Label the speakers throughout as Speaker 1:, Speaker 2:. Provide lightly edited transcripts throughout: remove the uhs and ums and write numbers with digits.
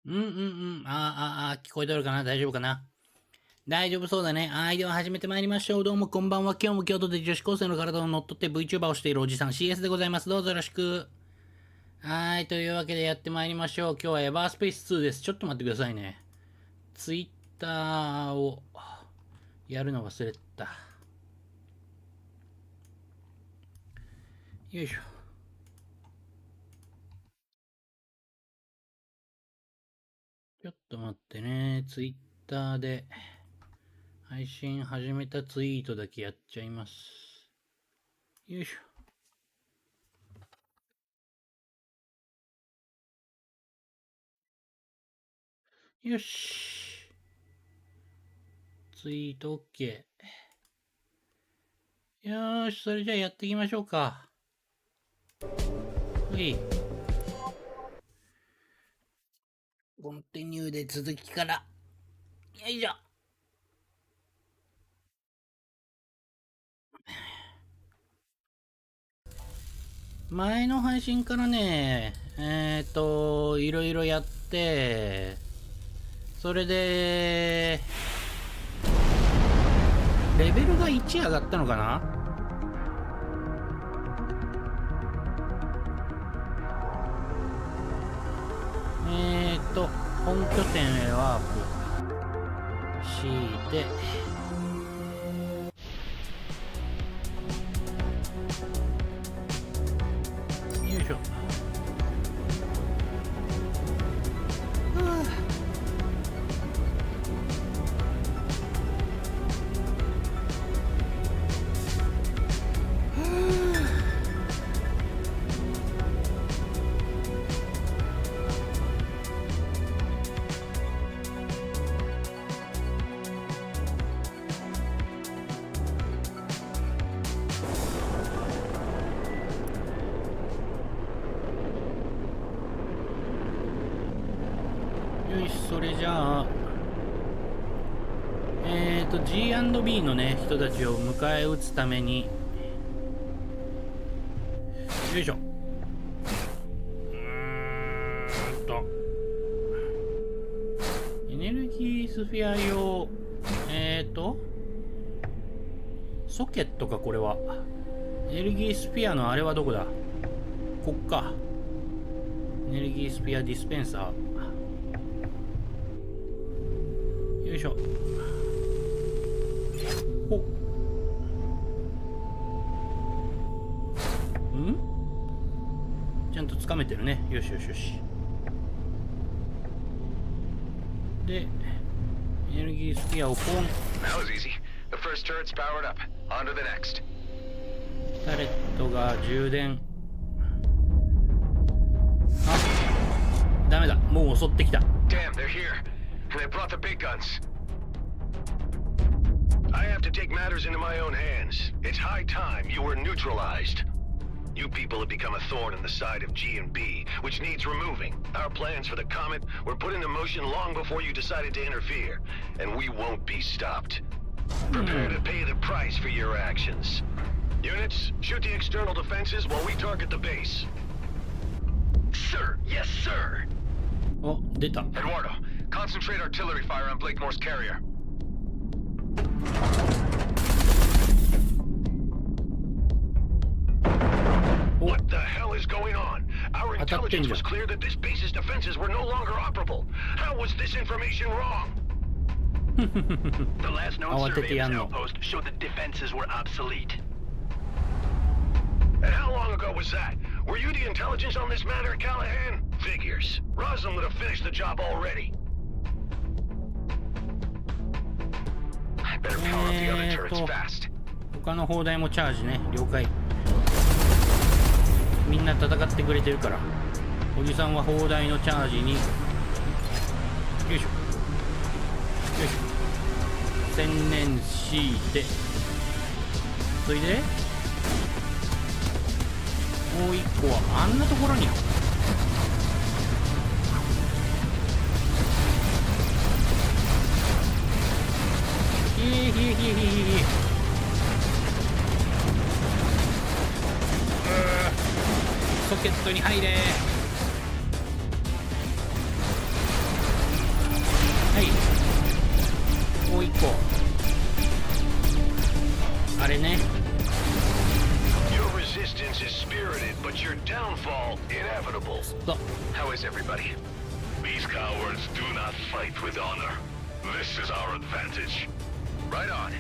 Speaker 1: 聞こえてるかな？大丈夫かな？大丈夫そうだね。では始めてまいりましょう。どうもこんばんは。今日も今日とて女子高生の体を乗っ取って Vtuberをしているおじさん cs でございます。どうぞよろしく。というわけでやってまいりましょう。今日はエバースペース2です。ちょっと待ってくださいね。Twitter をやるの忘れた。よいしょ。ちょっと待ってね。Twitter で配信始めたツイートだけやっちゃいます。よいしょ。よし。ツイート OK。よーし、それじゃあやっていきましょうか。はい。コンティニューで続きから。よいしょ。前の配信からね、いろいろやって、それで、レベルが1上がったのかな？本拠点へワープして、よいしょ。よし、それじゃあ、G&B のね、人たちを迎え撃つために、よいしょ。エネルギースフィア用、ソケットか、これは。エネルギースフィアのあれはどこだ？こっか。エネルギースフィアディスペンサー。よいしょ。ほっ。ちゃんとつかめてるね。よしよしよし。で、エネルギースフィアをポン。タレットが充電。あ、ダメだ。もう襲ってきた。
Speaker 2: They brought the big guns. I have to take matters into my own hands. It's high time you were neutralized. You people have become a thorn in the side of G&B, which needs removing. Our plans for the comet were put into motion long before you decided to interfere, and we won't be stopped. Prepare to pay the price for your actions. Units, shoot the external defenses while we target the base. Sir, yes, sir.
Speaker 1: Oh, 出た。
Speaker 2: Eduardo.Concentrate artillery fire on Blakemore's carrier. What the hell is going on? Our intelligence was clear that this base's defenses were no longer operable. How was this information wrong?
Speaker 3: The last known survey of this outpost showed that defenses were obsolete.
Speaker 2: And how long ago was that? Were you the intelligence on this matter, Callahan? Figures. Roslin would have finished the job already.
Speaker 1: 他の砲台もチャージね。了解。みんな戦ってくれてるから。おじさんは砲台のチャージに、よいしょ。よいしょ。専念強いて。それで、もう一個はあんなところに。ソケットに入れ。あれね。
Speaker 2: Your resistance is spirited, but your downfall inevitable.
Speaker 3: How is everybody? These cowards do not fight with honor. This is our advantage.
Speaker 2: Right on.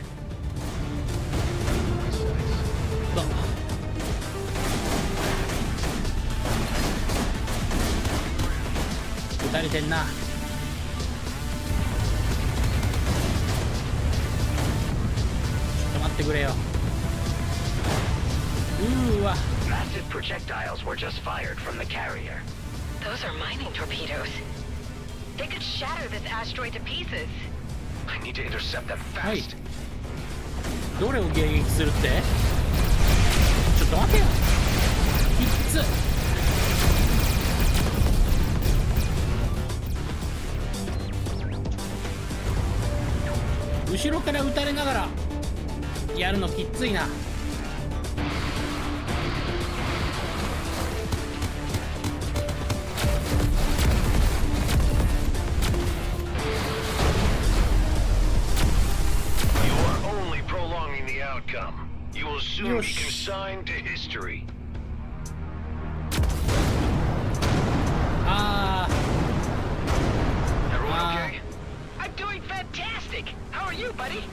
Speaker 1: 撃たれてんな。ちょっと待ってくれよ。わ。
Speaker 3: Massive projectiles were just fired from the carrier.
Speaker 4: Those are mining torpedoes. They could shatter this asteroid to pieces.
Speaker 3: I need to intercept them
Speaker 1: はい。
Speaker 3: fast.
Speaker 1: どれを迎撃するって？ちょっと待てよ。きっつ。後ろから撃たれながらやるのきっついな。
Speaker 2: You will soon be consigned to history.
Speaker 3: Everyone okay?
Speaker 4: I'm doing fantastic. How are you, buddy?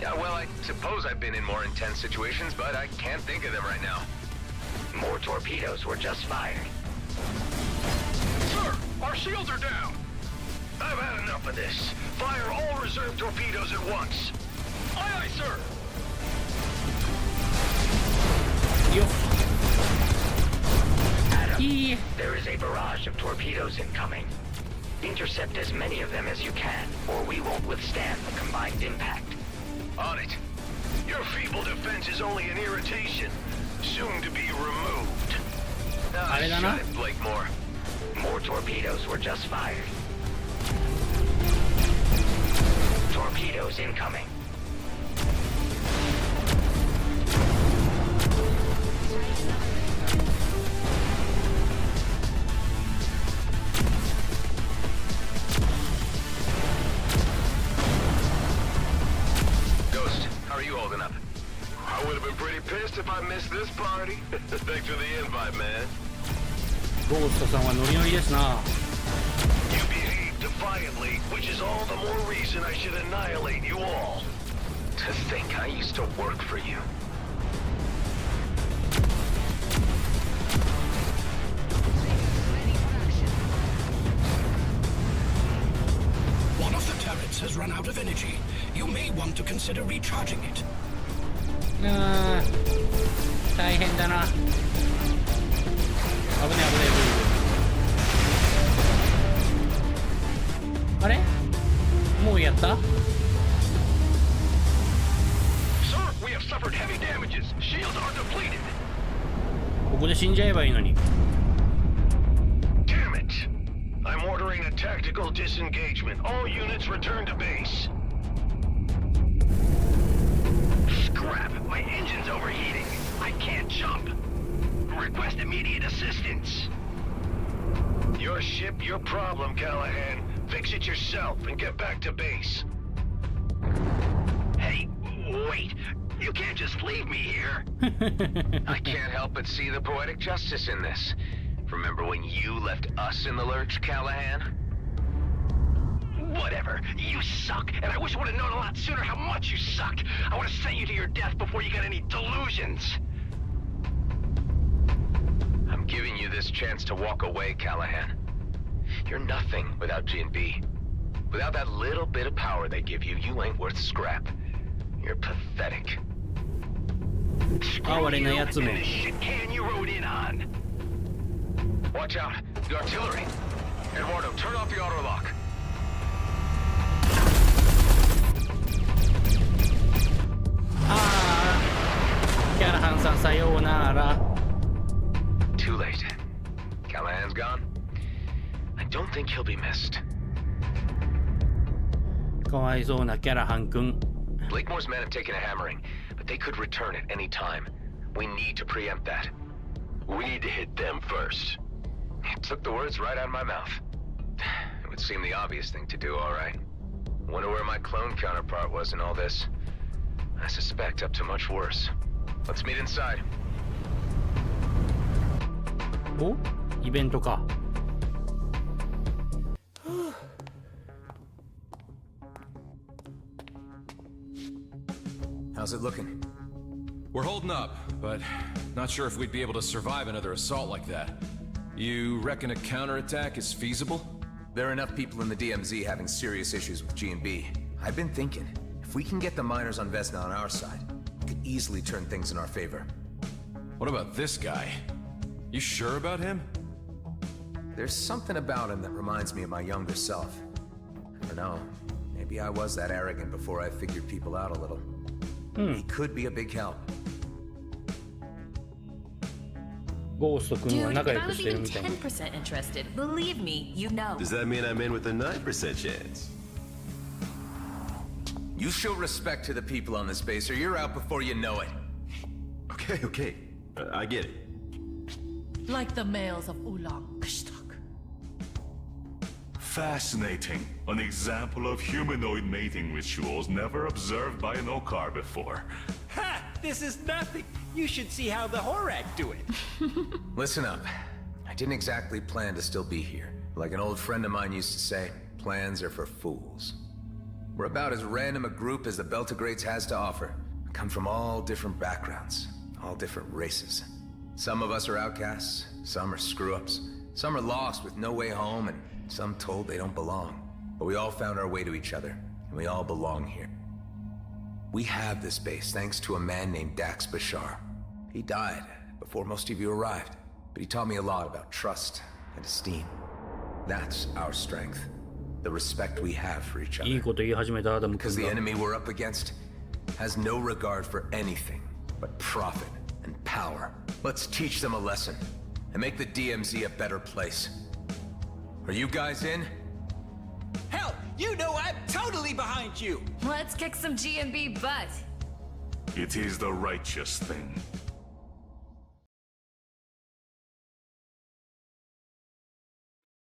Speaker 3: Yeah, well, I suppose I've been in more intense situations, but I can't think of them right now. More torpedoes were just fired.
Speaker 2: Sir, our shields are down. I've had enough of this. Fire all reserve torpedoes at once. Aye, aye, sir.
Speaker 1: よっ。
Speaker 3: Adam,
Speaker 1: いい。
Speaker 3: there is a barrage of torpedoes incoming. Intercept as many of them as you can, or we won't withstand the combined impact.
Speaker 2: On it. Your feeble defense is only an irritation, soon to be removed.
Speaker 1: Ah,
Speaker 2: shut it, Blakemore.
Speaker 3: More torpedoes were just fired. Torpedoes incoming.
Speaker 2: Ghost, how are you holding up? I would have been pretty pissed if I missed this party. Thanks for the invite, man.
Speaker 1: ゴーストさんはノリノリですな。
Speaker 2: You behaved defiantly, which is all the more reason I should annihilate you all.
Speaker 3: To think I used to work for you.
Speaker 5: One of the turrets has run out of energy. You may want to consider recharging it.
Speaker 1: 大変だな。危ねえ危ねえ。あれ？もうやった？
Speaker 2: Sir, we have suffered heavy damages. Shields are depleted.
Speaker 1: ここで死んじゃえばいいのに。
Speaker 2: Damn it! I'm ordering a tactical disengagement. All units return to base.
Speaker 3: Scrap! My engine's overheating. I can't jump. Request immediate assistance.
Speaker 2: Your ship, your problem, Callahan. Fix it yourself and get back to base.
Speaker 3: Hey, wait. You can't just leave me here. I can't help but see the poetic justice in this. Remember when you left us in the lurch, Callahan? Whatever. You suck, and I wish I would have known a lot sooner how much you sucked. I would have sent you to your death before you got any delusions. I'm giving you this chance to walk away, Callahan. You're nothing without G&B. Without that little bit of power they give you, you ain't worth scrap. You're pathetic.
Speaker 1: Screw you and
Speaker 3: this shit can you rode in on. Watch out. The artillery. Eduardo, turn off the auto lock.
Speaker 1: Callahan さんさようなら。
Speaker 3: Too late. Callahan's gone. I don't think he'll be missed.
Speaker 1: かわいそうなキャラハン君。
Speaker 3: Blakemore's men have taken a hammering, but they could return at any time. We need to preempt that.
Speaker 2: We need to hit them first.
Speaker 3: It took the words right out of my mouth. It would seem the obvious thing to do, all right. Wonder where my clone counterpart was in all this. I suspect up to much worse. Let's meet inside.
Speaker 1: お、イベントか。
Speaker 3: How's it looking?
Speaker 6: We're holding up, but not sure if we'd be able to survive another assault like that. You reckon a counterattack is feasible?
Speaker 3: There are enough people in the DMZ having serious issues with G&B. I've been thinking, if we can get the miners on Vesna on our side, we could easily turn things in our favor.
Speaker 6: What about this guy? You sure about him?
Speaker 3: There's something about him that reminds me of my younger self. I don't know. Maybe I was that arrogant before I figured people out a little. He could be a big help.
Speaker 1: ゴースト君は
Speaker 7: Dude,
Speaker 1: 仲
Speaker 7: if
Speaker 1: 良
Speaker 7: I
Speaker 1: く
Speaker 7: was
Speaker 1: してる
Speaker 7: even
Speaker 1: みたいな。
Speaker 7: 10% interested, believe me, you know.
Speaker 8: Does that mean I'm in with a 9% chance?
Speaker 3: You show respect to the people on this base or you're out before you know it.
Speaker 8: Okay. I get it.
Speaker 7: Like the males of Ulang Kshtak.
Speaker 9: Fascinating. An example of humanoid mating rituals never observed by an Okar before.
Speaker 10: Ha! This is nothing. You should see how the Horak do it.
Speaker 3: Listen up. I didn't exactly plan to still be here. Like an old friend of mine used to say, plans are for fools. We're about as random a group as the Beltagrades has to offer. We come from all different backgrounds, all different races. Some of us are outcasts, some are screw-ups, some are lost with no way home, and some told they don't belong. But we all found our way to each other, and we all belong here. We have this base thanks to a man named Dax Bashar. He died before most of you arrived, but he taught me a lot about trust and esteem. That's our strength, the respect we have for each
Speaker 1: いい
Speaker 3: other.
Speaker 1: こと言い始めたアダム
Speaker 3: Because
Speaker 1: 君
Speaker 3: the
Speaker 1: が。
Speaker 3: enemy we're up against has no regard for anything but profit and power. Let's teach them a lesson and make the DMZ a better place. Are you guys in?
Speaker 10: Hell, you know I'm totally behind you.
Speaker 7: Let's kick some G&B butt.
Speaker 9: It is the righteous thing.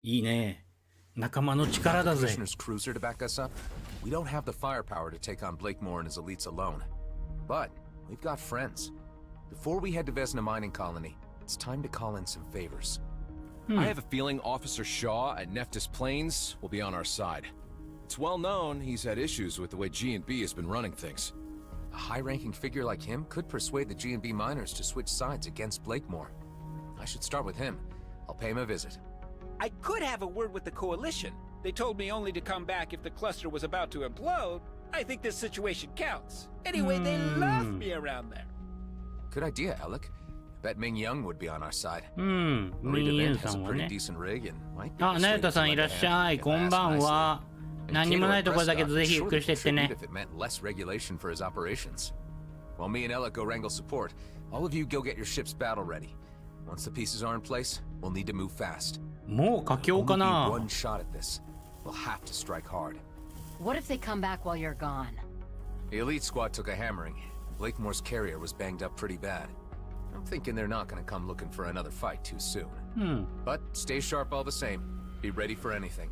Speaker 1: いいね。仲間の力だぜ。
Speaker 3: Commissioner's cruiser to back us up? We don't have the firepower to take on Blakemore and his elites alone. But we've got friends. Before we head to Vesna Mining Colony, it's time to call in some favors.
Speaker 6: I have a feeling Officer Shaw at Nephthys Plains will be on our side. It's well known he's had issues with the way G&B has been running things.
Speaker 3: A high-ranking figure like him could persuade the G&B miners to switch sides against Blakemore. I should start with him. I'll pay him a visit.
Speaker 10: I could have a word with the Coalition. They told me only to come back if the cluster was about to implode. I think this situation counts. Anyway, they love me around there.
Speaker 3: Good idea, Alec. Bet Ming Young would be on our side.
Speaker 1: うん。ミンユン
Speaker 3: Marita
Speaker 1: さ
Speaker 3: has a
Speaker 1: んは
Speaker 3: pretty
Speaker 1: ね。
Speaker 3: decent rig and might be
Speaker 1: あ、ナユタさんいらっしゃい。こんばんは。何もないところだけどぜひゆっくりしてってね。
Speaker 3: If it meant less regulation for his operations. While me and Ella go wrangle support, all of you go get your ship's battle ready. Once the pieces are in place, we'll need to move fast.
Speaker 1: もう佳境か
Speaker 3: Only
Speaker 1: な
Speaker 3: one shot at this. We'll have to strike hard.
Speaker 4: What if they come back while you're gone?
Speaker 3: The elite squad took a hammering. Blakemore's carrier was banged up pretty bad. I'm thinking they're not gonna come looking for another fight too soon. But stay sharp all the same. Be ready for anything.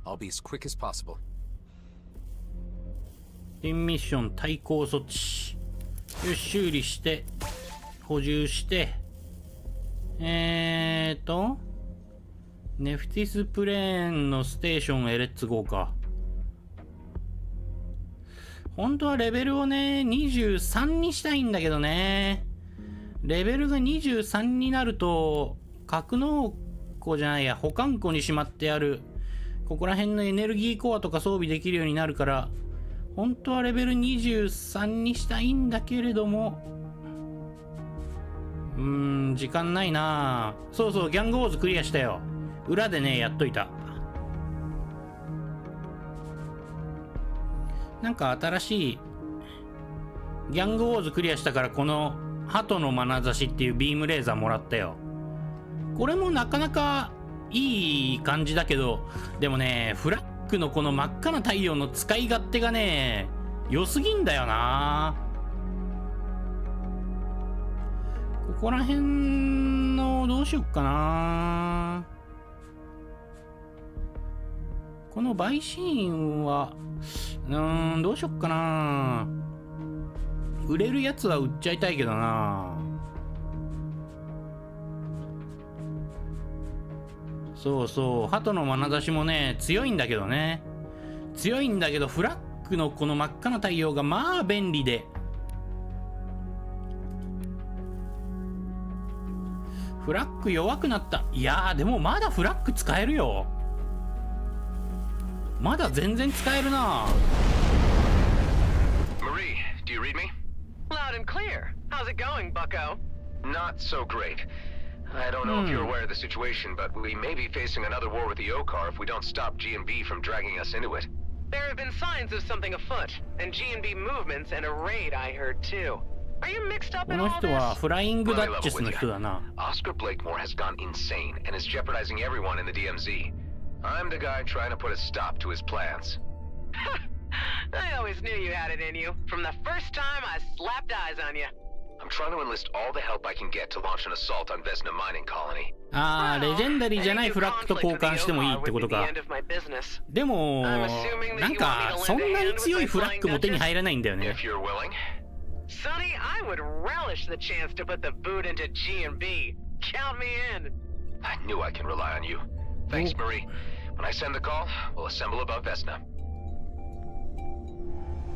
Speaker 3: I'll be as quick as possible.
Speaker 1: 新ミッション対抗措置。よし、修理して、補充して、ネフティスプレーンのステーションへレッツゴーか。本当はレベルをね、23にしたいんだけどね。レベルが23になると、格納庫じゃないや、保管庫にしまってある、ここら辺のエネルギーコアとか装備できるようになるから、本当はレベル23にしたいんだけれども、時間ないな。そうそう、ギャングウォーズクリアしたよ。裏でね、やっといた。なんか新しい、ギャングウォーズクリアしたからこの、鳩の眼差しっていうビームレーザーもらったよ。これもなかなかいい感じだけど、でもね、フラッグのこの真っ赤な太陽の使い勝手がね、良すぎんだよな。ここら辺の、どうしよっかな。このバイシーンは、どうしよっかな。売れるやつは売っちゃいたいけどな。そうそう、鳩の眼差しもね強いんだけどね、強いんだけどフラッグのこの真っ赤な太陽がまあ便利で、フラッグ弱くなった。いやーでもまだフラッグ使えるよ、まだ全然使えるな。
Speaker 2: Marie, do you read me?
Speaker 4: Loud and clear. How's it going, bucko?
Speaker 2: Not so great. I don't know if you're aware of the situation, but we may be facing another war with the Okar if we don't stop G&B from dragging us into it.
Speaker 4: There have been signs of something afoot, and G&B movements and a raid I heard too. Are you mixed up
Speaker 1: こ
Speaker 4: in
Speaker 1: の
Speaker 4: all
Speaker 1: 人は
Speaker 4: this?
Speaker 1: フライングダッチェスの人だな。
Speaker 2: Oscar Blakemore has gone insane and is jeopardizing everyone in the DMZ. I'm the guy trying to put a stop to his plans.
Speaker 4: I always knew you had it in you. From the first time I slapped eyes on you.
Speaker 2: I'm trying to enlist all the help I can get to launch an assault on Vesna mining colony.
Speaker 1: あーレジェンダリーじゃないフラッグと交換してもいいってことか。でもなんかそんなに強いフラッグも手に入らないんだよね。
Speaker 2: If you're willing.
Speaker 4: Sonny, I would relish the chance to put the boot into G&B. Count me in.
Speaker 2: I knew I can rely on you. Thanks, Marie. When I send the call, we'll assemble above Vesna.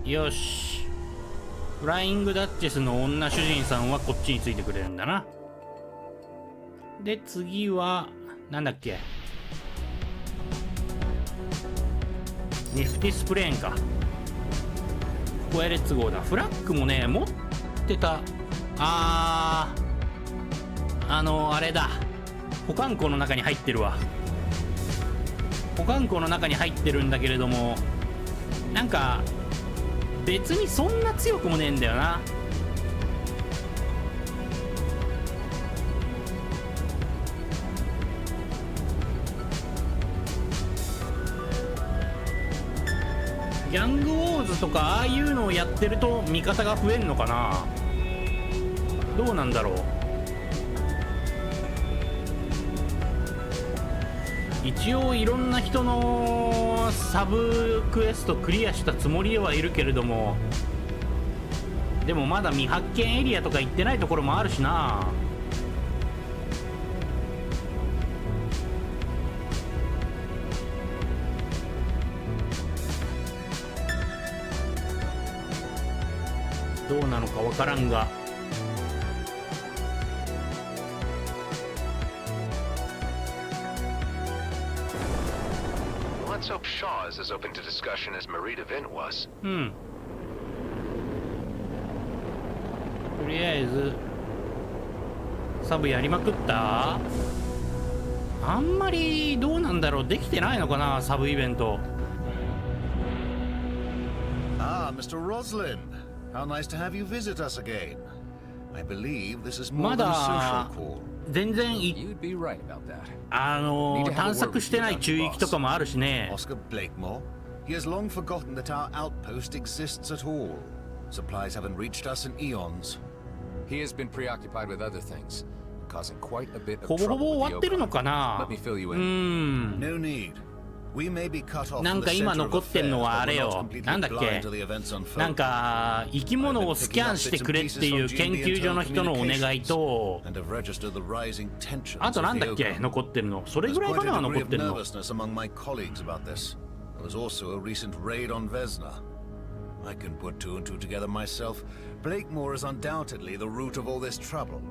Speaker 1: よし、フライングダッチェスの女主人さんはこっちについてくれるんだな。で次はなんだっけ、ニフティスプレーンか。ここへレッツゴーだ。フラッグもね持ってた。あれだ、保管庫の中に入ってるわ。保管庫の中に入ってるんだけれども、なんか別にそんな強くもねえんだよな。ギャングウォーズとかああいうのをやってると味方が増えんのかな。どうなんだろう。一応いろんな人のサブクエストクリアしたつもりではいるけれども、でもまだ未発見エリアとか行ってないところもあるしな。どうなのかわからんが。
Speaker 2: Let's hope Shaw is as open to discussion as Marie DeVint was.
Speaker 1: うん。とりあえずサブやりまくった。あんまりどうなんだろう、できてないのかなサブイベント。
Speaker 11: Ah, Mr. Roslin. How nice to have you visit us again. I believe this is more
Speaker 1: ま
Speaker 11: than a
Speaker 1: だ
Speaker 11: social call.
Speaker 1: 全然
Speaker 6: You'd be right about that.
Speaker 1: 探索してない中域とかもあるしね。
Speaker 11: Oscar Blakemore. He has long forgotten that our outpost exists at all. Supplies haven't reached us in eons.
Speaker 6: He has been preoccupied with other things, causing quite a bit of
Speaker 1: ほぼほ
Speaker 6: trouble
Speaker 1: ぼ
Speaker 6: with
Speaker 1: 終
Speaker 6: the
Speaker 1: わってるの
Speaker 6: Okar.
Speaker 1: かな。
Speaker 6: Let me fill you
Speaker 1: う
Speaker 6: in.
Speaker 1: ん。
Speaker 11: No need. We may be cut off
Speaker 1: な
Speaker 11: from
Speaker 1: んか
Speaker 11: the
Speaker 1: 今
Speaker 11: center of
Speaker 1: 残ってん
Speaker 11: affairs,
Speaker 1: のは
Speaker 11: but
Speaker 1: あれ
Speaker 11: we're
Speaker 1: よ
Speaker 11: not completely
Speaker 1: なんだっ
Speaker 11: blind
Speaker 1: け
Speaker 11: to the events unfolding.
Speaker 1: なんか生き物をスキャンしてくれっていう研究所の人のお願いと、
Speaker 11: and have registered the rising tensions
Speaker 1: あとなんだっ
Speaker 11: of the
Speaker 1: け
Speaker 11: Okar.
Speaker 1: 残ってるの。それ
Speaker 11: There's
Speaker 1: ぐらいか
Speaker 11: quite a
Speaker 1: な残
Speaker 11: degree
Speaker 1: っ
Speaker 11: of
Speaker 1: てるの。
Speaker 11: nervousness among my colleagues about this. There was also a recent raid on Vesna. I can put two and two together myself. Blakemore is undoubtedly the root of all this trouble.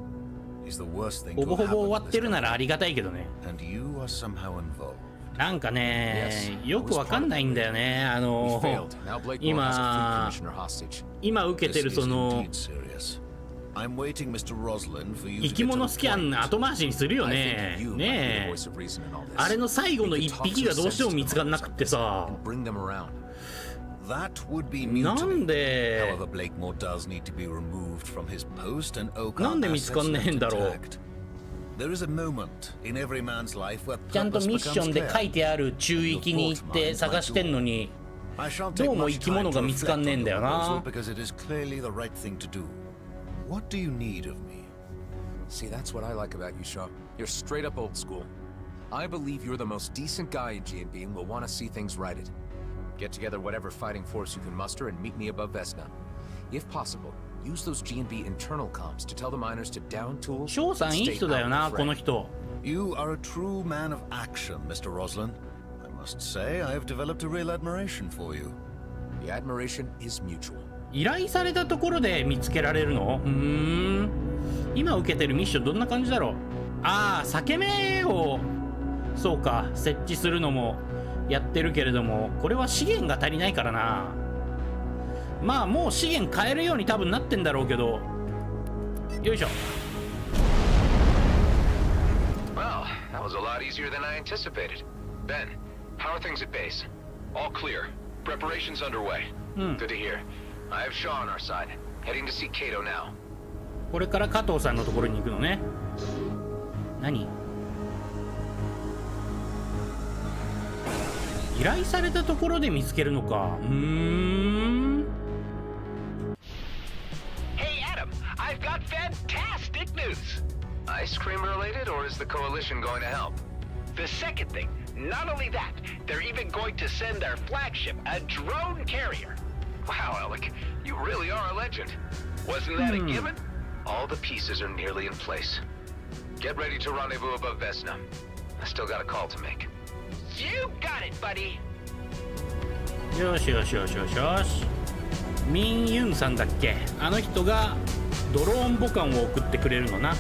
Speaker 11: He's the worst thing
Speaker 1: ほ
Speaker 11: to
Speaker 1: ぼ
Speaker 11: have
Speaker 1: ほぼ終わ
Speaker 11: happened to
Speaker 1: って
Speaker 11: this
Speaker 1: るならあ
Speaker 11: country.
Speaker 1: りがたいけどね。
Speaker 11: And you are somehow involved.
Speaker 1: なんかね、よくわかんないんだよね。
Speaker 6: We failed. Now Blakemore has a fleet
Speaker 1: 今
Speaker 6: commissioner hostage.
Speaker 1: 今受けて
Speaker 11: This
Speaker 1: る
Speaker 11: is
Speaker 1: その
Speaker 11: indeed serious. I'm waiting, Mr. Roslin, for you
Speaker 1: 生
Speaker 11: to
Speaker 1: き
Speaker 11: get to
Speaker 1: 物
Speaker 11: the
Speaker 1: スキャン
Speaker 11: point.
Speaker 1: 後回しにするよ
Speaker 6: I
Speaker 1: ね
Speaker 6: think you might be the
Speaker 1: ねえ
Speaker 6: voice of reason in all this.
Speaker 1: あれの最後の
Speaker 6: We
Speaker 1: 一
Speaker 6: could talk
Speaker 1: 匹
Speaker 6: some
Speaker 1: がどうしても
Speaker 6: sense
Speaker 1: 見
Speaker 6: to
Speaker 1: つかん
Speaker 6: them
Speaker 1: なくってさ。
Speaker 6: and bring them around.
Speaker 11: That would be
Speaker 1: なん
Speaker 11: mutiny.
Speaker 1: で
Speaker 11: However, Blakemore does need to be removed from his post and Okar
Speaker 1: なんで見つかんねえんだろう。
Speaker 11: assets left intact. There is a moment in every man's life where
Speaker 1: ちゃんと
Speaker 11: purpose
Speaker 1: ミッショ
Speaker 11: becomes
Speaker 1: ンで書い
Speaker 11: clear.
Speaker 1: てある中域に行って探してんのに、
Speaker 11: I shan't
Speaker 1: ど
Speaker 11: take
Speaker 1: うも
Speaker 11: much
Speaker 1: 生き物
Speaker 11: time
Speaker 1: が
Speaker 11: to
Speaker 1: 見つかん
Speaker 11: reflect
Speaker 1: ねえ
Speaker 11: on
Speaker 1: んだ
Speaker 11: your
Speaker 1: よ
Speaker 11: proposal
Speaker 1: な。
Speaker 11: because it is clearly the right thing to do. What do you need of me?
Speaker 6: See, that's what I like about you, Shaw. You're straight up old school. I believe you're the most decent guy in G&B and will want to see things righted. Get together whatever fighting force you can muster and meet me above Vesna. If possible,
Speaker 3: Use those G&B internal comms to tell the miners to down tools.
Speaker 1: 翔さんいい人だよな、この人。
Speaker 11: You are a true man of action, Mr. Roslin. I must say, I have developed a real admiration for you.
Speaker 3: The admiration is mutual.
Speaker 1: 依頼されたところで見つけられるの？今受けてるミッションどんな感じだろう。ああ、裂け目をそうか設置するのもやってるけれども、これは資源が足りないからな。まあもう資源買えるように多分なってんだろうけど。よいしょ。
Speaker 2: Well, that was a lot easier than I anticipated. Ben, how are things at base? All clear. Preparations underway. Good to hear. I have Shaw on our side. Heading to see Kato now.
Speaker 1: これから加藤さんのところに行くのね。何？依頼されたところで見つけるのか。
Speaker 2: Hey Adam, I've got fantastic news. Ice cream related, or is the coalition going to help? The second thing. Not only that, they're even going to send our flagship, a drone carrier. Wow, Alec, you really are a legend. Wasn't that a given? All the pieces are nearly in place. Get ready to rendezvous above Vesna. I still got a call to make. You got it, buddy.
Speaker 1: よしよしよしよしよし。ミン・ユンさんだっけ？あの人がドローン母艦を送ってくれるのな。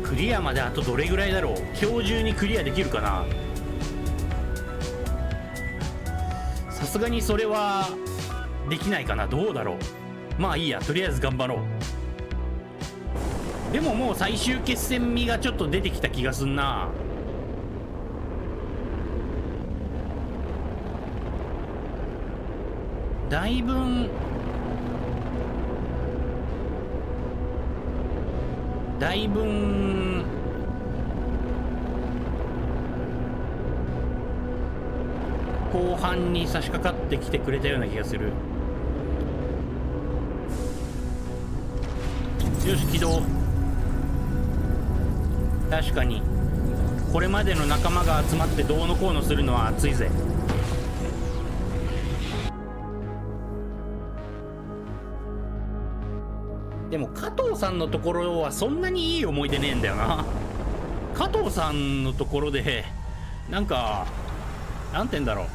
Speaker 1: クリアまであとどれぐらいだろう。今日中にクリアできるかな。さすがにそれはできないかな。どうだろう。まあいいや、とりあえず頑張ろう。でももう最終決戦味がちょっと出てきた気がすんな。だいぶ後半に差し掛かってきてくれたような気がする。よし起動。確かにこれまでの仲間が集まってどうのこうのするのは熱いぜ。でも加藤さんのところはそんなにいい思い出ねえんだよな。加藤さんのところでなんかなんて言うんだろう。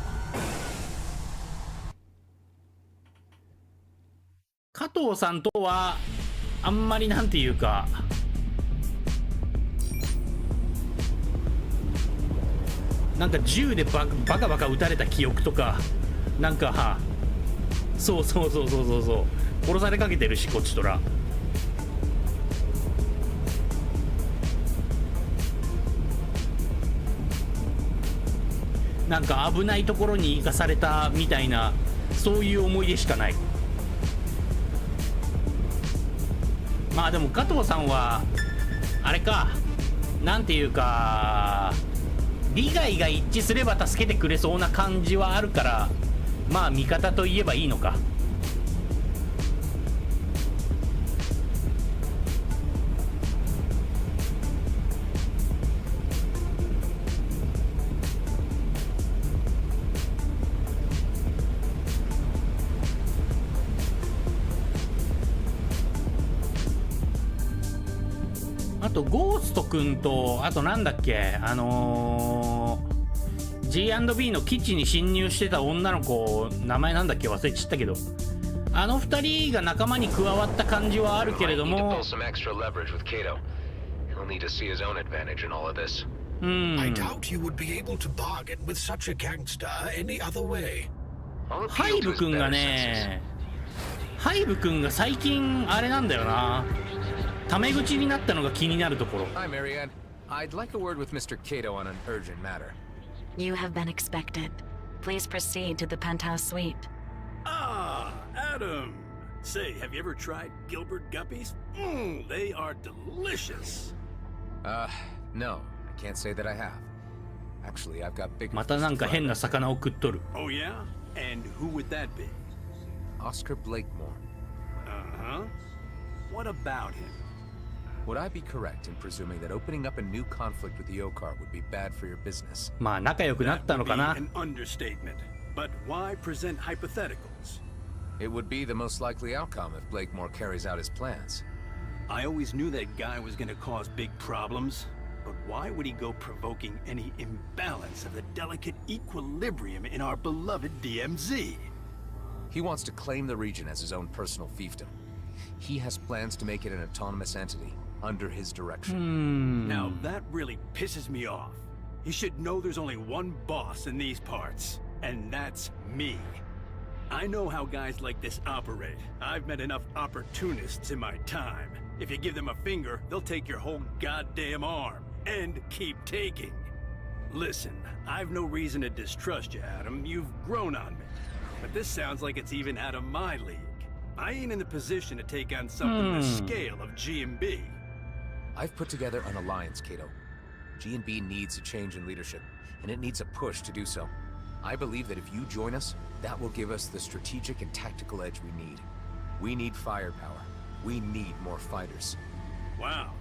Speaker 1: 加藤さんとはあんまりなんていうかなんか銃でバカバカ撃たれた記憶とかなんかそう殺されかけてるしこっちとら。なんか危ないところに行かされたみたいなそういう思い出しかない。まあでも加藤さんはあれかなんていうか利害が一致すれば助けてくれそうな感じはあるからまあ味方と言えばいいのか。あとゴースト君とあとなんだっけG&B の基地に侵入してた女の子名前なんだっけ忘れちゃったけどあの二人が仲間に加わった感じはあるけれども
Speaker 2: I
Speaker 5: doubt you would be able to bargain with such a gangster any other way.
Speaker 1: ハイブ君がねハイブ君が最近あれなんだよなタメ口になったのが気になるところ。
Speaker 3: Hi, Marianne. I'd like a word with Mr. Kato on an urgent matter.
Speaker 12: You have been expected. Please proceed to the penthouse suite.
Speaker 8: Ah, Adam. Say, have you ever tried Gilbert Guppies? They are delicious.
Speaker 3: No. I can't say that I have. Actually, I've got big...
Speaker 1: またなんか変な魚を食っとる。
Speaker 8: Oh, yeah? And who would that be?
Speaker 3: Oscar Blakemore.
Speaker 8: Uh-huh. What about him?
Speaker 3: Would I be correct in presuming that opening up a new conflict with the Yokar would be bad for your business?
Speaker 1: まあ仲良くなったのかな。
Speaker 8: An understatement. But why present hypotheticals?
Speaker 3: It would be the most likely outcome if Blakemore carries out his plans.
Speaker 8: I always knew that guy was gonna cause big problems, but why would he go provoking any imbalance of the delicate equilibrium in our beloved DMZ?
Speaker 3: He wants to claim the region as his own personal fiefdom. He has plans to make it an autonomous entity, under his direction.
Speaker 8: Now that really pisses me off. He should know there's only one boss in these parts, and that's me. I know how guys like this operate. I've met enough opportunists in my time. If you give them a finger, they'll take your whole goddamn arm, and keep taking. Listen, I've no reason to distrust you, Adam. You've grown on me. But this sounds like it's even out of my league. I ain't in the position to take on something the scale of G&B.
Speaker 3: I've put together an alliance, Kato. G&B needs a change in leadership, and it needs a push to do so. I believe that if you join us, that will give us the strategic and tactical edge we need. We need firepower. We need more fighters.
Speaker 8: Wow.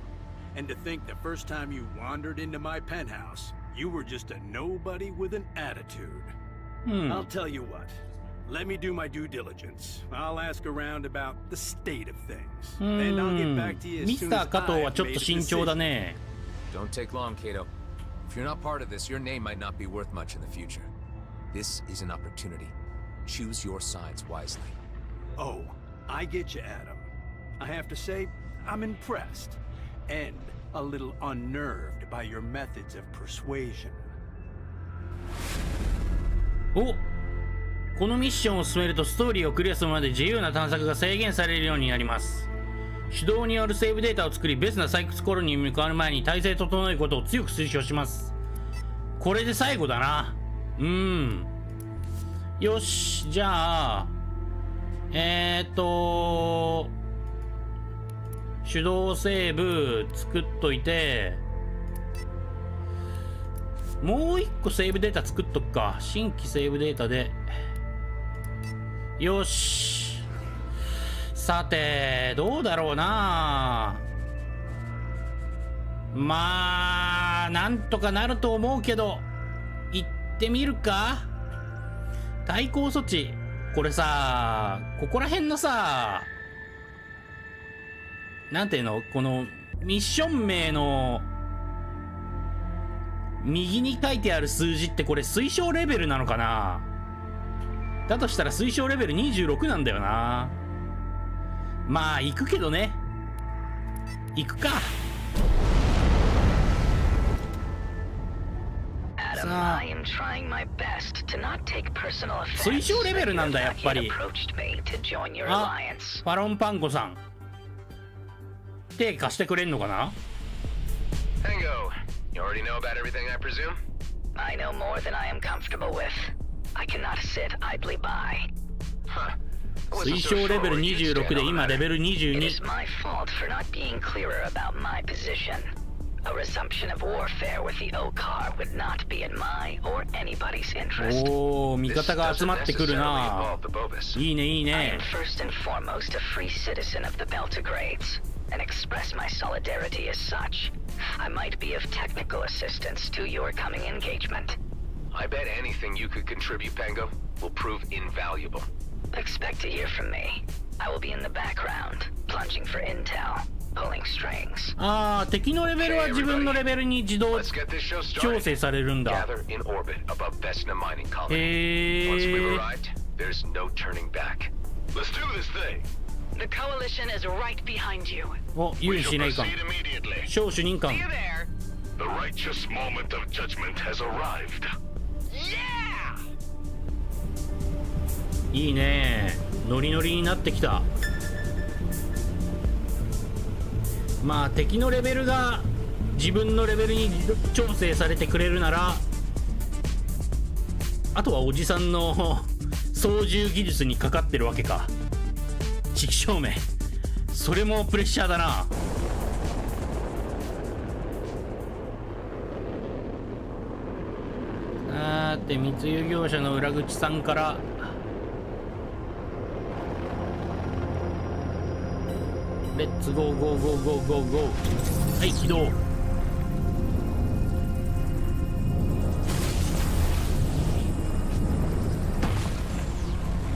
Speaker 8: And to think the first time you wandered into my penthouse, you were just a nobody with an attitude. I'll tell you what. Let me do my due diligence. I'll ask around about the state of things. And I'll get back to you as soon as
Speaker 1: Mr. 加藤は
Speaker 8: I've
Speaker 1: ちょっ
Speaker 8: made
Speaker 1: と
Speaker 8: a
Speaker 1: 慎重だ
Speaker 8: decision.
Speaker 1: ね。
Speaker 3: Don't take long, Kato. If you're not part of this, your name might not be worth much in the future. This is an opportunity. Choose your sides wisely.
Speaker 8: Oh, I get you, Adam. I have to say, I'm impressed. And a little unnerved by your methods of persuasion.
Speaker 1: お、このミッションを進めるとストーリーをクリアするまで自由な探索が制限されるようになります。手動によるセーブデータを作り、別な採掘コロニーに向かう前に体制整えることを強く推奨します。これで最後だな。よし、じゃあ、手動セーブ作っといて、もう一個セーブデータ作っとくか。新規セーブデータで。よし。さて、どうだろうな。まあ、なんとかなると思うけど、行ってみるか。対抗措置。これさ、ここら辺のさ、なんていうの、このミッション名の右に書いてある数字ってこれ推奨レベルなのかな。だとしたら推奨レベル26なんだよな。まあ行くけどね。行くか。さあ、推奨レベルなんだやっぱり。あ、ファロンパンコさん。手貸してくれんのかな。
Speaker 2: Tango, you already know about everything, I presume?
Speaker 13: I know more than I am comfortable with. I cannot sit idly by.
Speaker 2: Huh.
Speaker 1: 推奨レベル26で今レベル22。
Speaker 13: It is my fault for not being clearer about my position. A resumption of warfare with the Okar would not be in my or anybody's interest.
Speaker 1: おお、味方が集まってくるな。いいねいい
Speaker 13: I am
Speaker 1: ね。
Speaker 13: first and foremost a free citizen of the Beltagrades, and express my solidarity as such. I might be of technical assistance to your coming engagement.
Speaker 2: I bet anything you could contribute, Pango, will prove invaluable.
Speaker 13: Expect to hear from me. I will be in the background, plunging for intel, pulling strings.
Speaker 1: ああ、敵のレベルは自分のレベルに自動調整されるんだ。
Speaker 2: Gather in orbit above Vesna mining colony.
Speaker 1: へ
Speaker 2: Once we've
Speaker 1: え。
Speaker 2: arrived, there's no turning back. Let's do this thing.
Speaker 4: The coalition is right behind you.
Speaker 1: お、有事司令官。小主任官。
Speaker 4: See you there.
Speaker 9: The righteous moment of judgment has arrived.
Speaker 4: Yeah!
Speaker 1: いいね。ノリノリになってきた。まあ敵のレベルが自分のレベルに自動調整されてくれるなら、あとはおじさんの操縦技術にかかってるわけか。畜生め、それもプレッシャーだな。さて、密輸業者の裏口さんからレッツゴーゴーゴーゴーゴーゴー。はい、起動。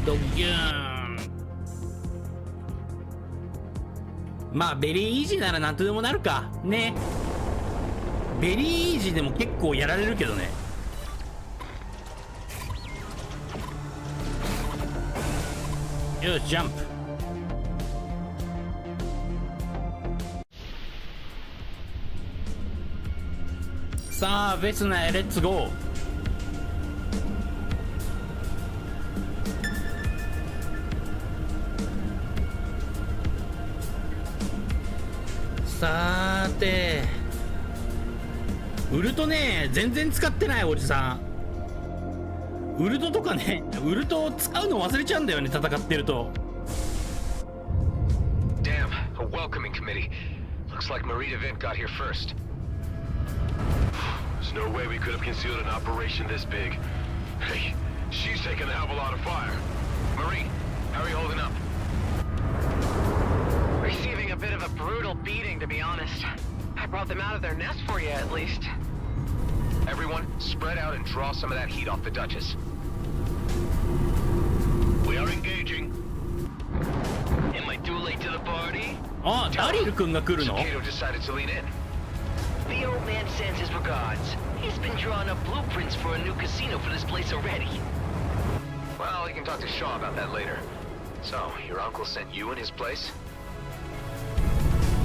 Speaker 1: ドギューン。まあベリーイージーならなんとでもなるかね。ベリーイージーでも結構やられるけどね。よしジャンプ。さあベスナへレッツゴー。さーてウルトね全然使ってないおじさん。ウルトとかね、ウルトを使うの忘れちゃうんだよね、戦ってると。
Speaker 3: Damn, a welcoming committee. Looks like Marita Vint got here first.
Speaker 2: There's no way we could have concealed an operation this big. Hey, she's taking a hell of a lot of fire.
Speaker 3: Marie, how are you holding up?
Speaker 4: Receiving a bit of a brutal beating, to be honest. I brought them out of their nest for you, at least.
Speaker 3: Everyone, spread out and draw some of that heat off the Duchess.
Speaker 2: We are engaging.
Speaker 10: Am I too late to the party?
Speaker 1: あ、ダリル君が来るの？
Speaker 3: Kato decided to lean in.
Speaker 10: The old man sends his regards. He's been drawing up blueprints for a new casino for this place already.
Speaker 3: Well, you can talk to Shaw about that later. So, your uncle sent you in his place?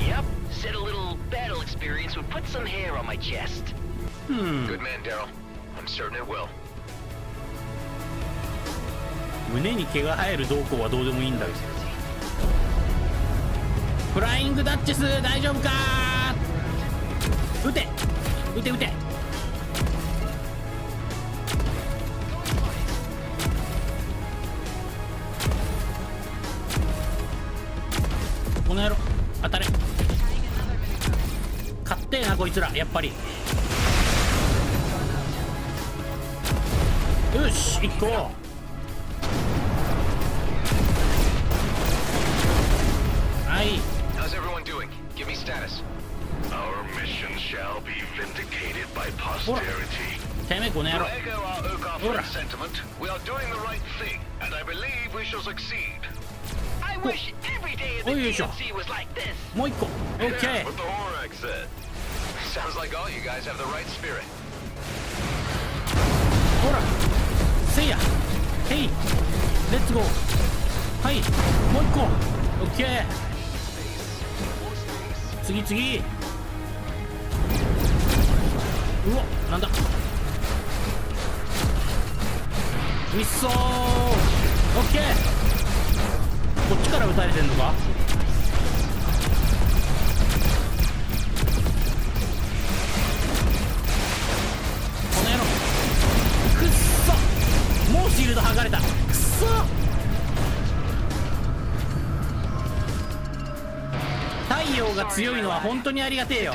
Speaker 10: Yep, said a little battle experience would put some hair on my chest.
Speaker 3: Good man, Daryl. I'm certain it will.
Speaker 1: 胸に毛が生える動向はどうでもいいんだけど。フライングダッチス大丈夫かー。撃て撃て撃て。この野郎当たれ。勝ってえなこいつらやっぱり。よし1個。はい。
Speaker 3: How's everyone doing? Give me status.
Speaker 9: Our mission shall be vindicated by posterity.
Speaker 1: てめえこの野郎。
Speaker 2: Echo our Okafor sentiment. We are doing the right thing, and I believe we shall succeed.
Speaker 10: I wish every day of the DMC was like this.
Speaker 1: もう一個。
Speaker 2: Yeah,
Speaker 1: OK。
Speaker 2: what the Horak said.
Speaker 3: Sounds like all you guys have the right spirit.
Speaker 1: ほらせいやヘイレッツゴー。はいもう一個。OK。次次。うわなんだミッソー。 OK。こっちから撃たれてんのか。この野郎くっそもうシールド剥がれたくっそ。太陽が強いのは本当にありがてえよ。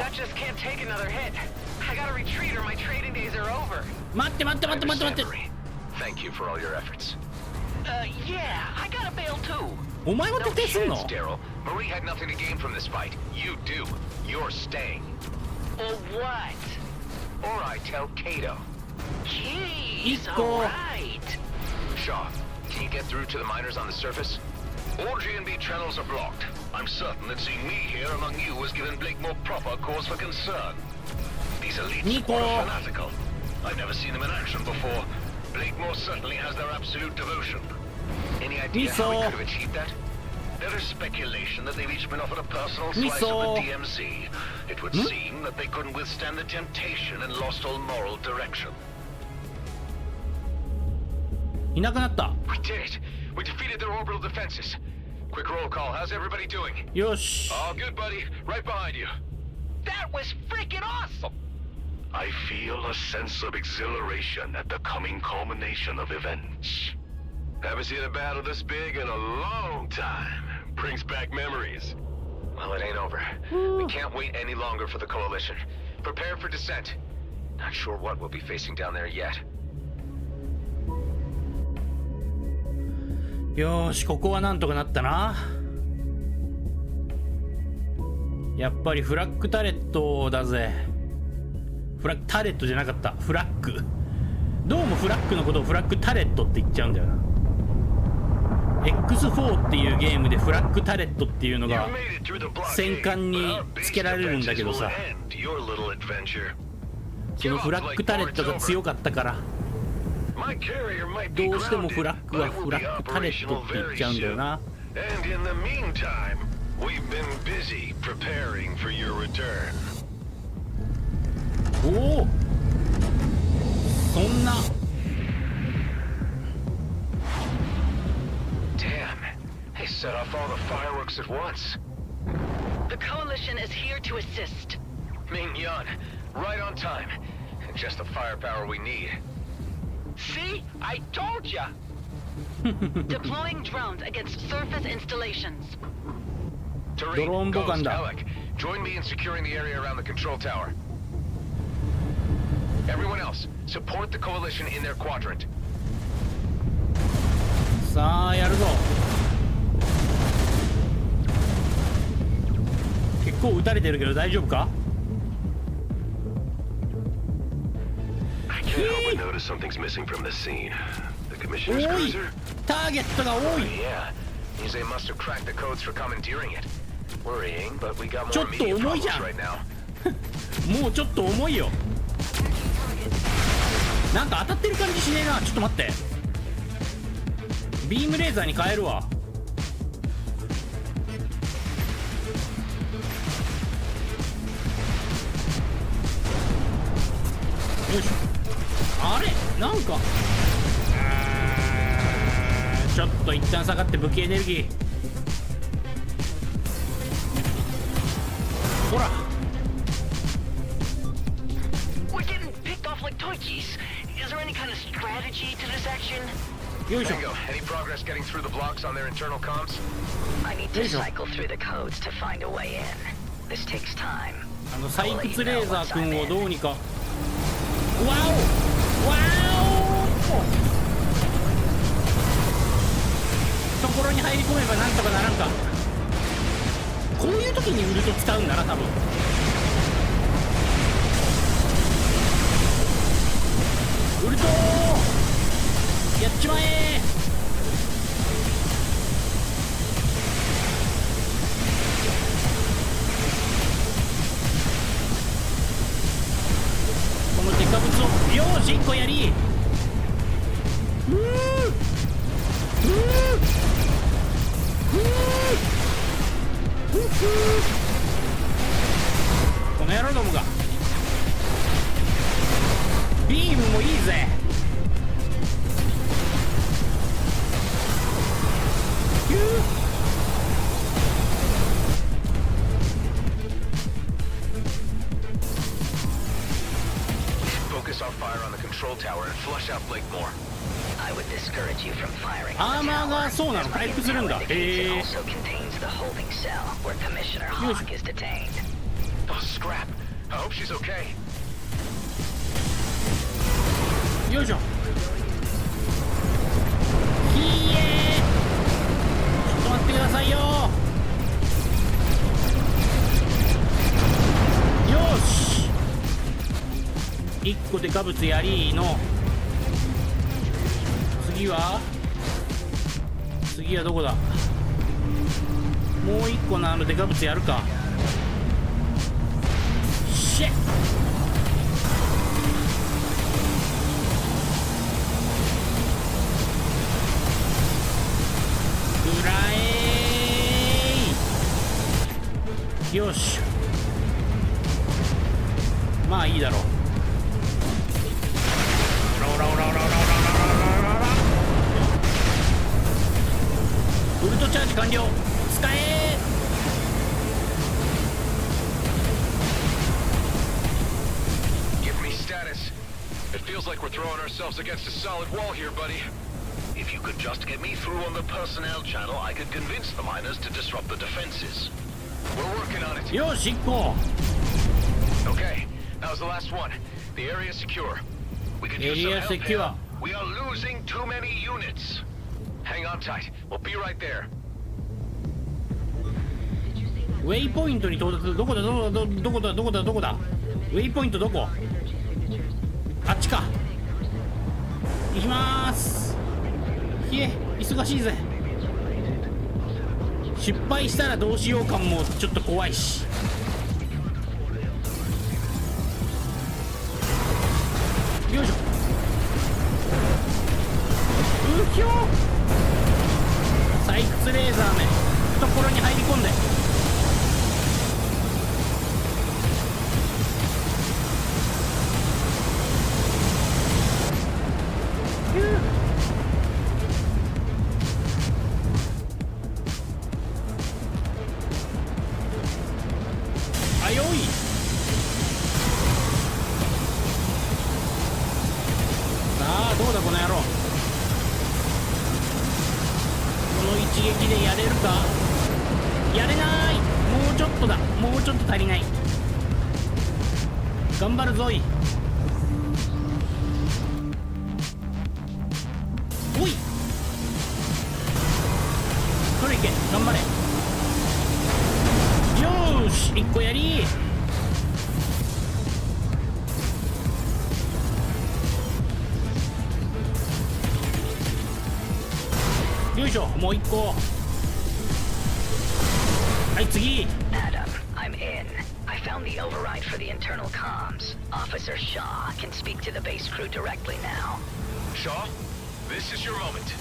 Speaker 1: 待って待って待って待って待って。
Speaker 3: Thank you for all your efforts.
Speaker 10: Yeah, I got a bail too.
Speaker 1: お前も徹底すんの？
Speaker 3: Daryl, Marie had nothing to gain from this fight. You do. You're staying.
Speaker 10: Or what?
Speaker 3: Or I tell Kato.
Speaker 10: Jeez,
Speaker 1: Iko.
Speaker 10: alright.
Speaker 3: Shaw, can you get through to the miners on the surface?
Speaker 2: All G&B channels are blocked. I'm certain that seeing me here among you has given Blakemore proper cause for concern. These elites are fanatical. I've never seen them in action before. Blakemore certainly has their absolute devotion.
Speaker 3: Any idea how we could have achieved that?
Speaker 2: There is speculation that they've each been offered a personal slice of the DMC. It would seem that they couldn't withstand the temptation and lost all moral direction.
Speaker 1: いなくなった。
Speaker 3: We did it. We defeated their orbital defenses. Quick roll call. How's everybody doing?
Speaker 1: よし。
Speaker 2: All good, buddy. Right behind you.
Speaker 10: That was freaking awesome.
Speaker 9: I feel a sense of exhilaration at the coming culmination of events.
Speaker 2: Haven't seen a battle this big in a long time. Brings back memories.
Speaker 3: Well, it ain't over. We can't wait any longer for the coalition. Prepare for descent. Not sure what we'll be facing down there yet.
Speaker 1: よーしここはなんとかなったな。やっぱりフラッグタレットだぜ。フラッグタレットじゃなかった。フラッグ。どうもフラッグのことをフラッグタレットって言っちゃうんだよな。X4 っていうゲームでフラッグタレットっていうのが戦艦につけられるんだけどさ、そのフラッグタレットが強かったからどうしてもフラッグはフラッグタレットって言っちゃうんだよな。おお、そんな。
Speaker 2: They set off all the fireworks at once.
Speaker 13: The Coalition is here to assist.
Speaker 2: Ming-Yan, right on time. Just the firepower we need.
Speaker 13: See? I told ya! Deploying drones against surface installations.
Speaker 2: Tareen, Ghost, Alec, join me in securing the area around the control tower. Everyone else, support the Coalition in their quadrant.
Speaker 1: さあやるぞ。結構撃たれてるけど大丈夫か。多い。ターゲットが多い。ちょっと重いじゃん。もうちょっと重いよ。なんか当たってる感じしねえな。ちょっと待って、ビームレーザーに変えるわ。よいしょ。あれなんかちょっと一旦下がって武器エネルギー。ほらよいしょ。
Speaker 2: Any progress getting through the blocks on their internal comms?
Speaker 13: I need to cycle through the codes to find a way in. This takes time.
Speaker 1: 採掘レーザー君をどうにか。わおわお、ところに入り込めばなんとかならんか。こういう時にウルト使うんだな多分。ウルトやっちまえ。このデカブツをよーし1個やり。この野郎どもが。ビームもいいぜ。アーマーがそうなの回復するんだ。へえ。よいしょ。よいしょ。ひえー、ちょっと待ってくださいよ。よし、1個デカブツやりの。次はどこだ。もう1個のデカブツやるか。シェッ。くらえ。よし、まあいいだろう。ウルトチャージ完了。使え。
Speaker 2: Give me status. It feels like we're throwing ourselves against a solid wall here, buddy.
Speaker 14: If you could just get me through on the personnel channel, I could convince the miners to disrupt the defenses.
Speaker 2: We're working on it.
Speaker 1: よし、1個。
Speaker 2: Okay, that was the last one. The area is secure. We could use some help here. We are losing too many units. Hang on tight. We'll be right there.
Speaker 1: ウェイポイントに到達。どこだどこだどこだどこだどこだ。ウェイポイントどこ。あっちか。行きまーす。ひえ、忙しいぜ。失敗したらどうしよう感もちょっと怖いし。よいしょ。うひょー。採掘レーザーめ懐に入り込んで。あよい。さあどうだこの野郎。この一撃でやれるか。やれない。もうちょっとだ。もうちょっと足りない。頑張るぞい。おいそれいけ。頑張れ。よーし1個やり。よいしょ。もう1個。はい次。
Speaker 13: Adam, I'm in. I found the override for the internal comms. Officer Shaw can speak to the base crew directly now.
Speaker 14: Shaw, this is your moment.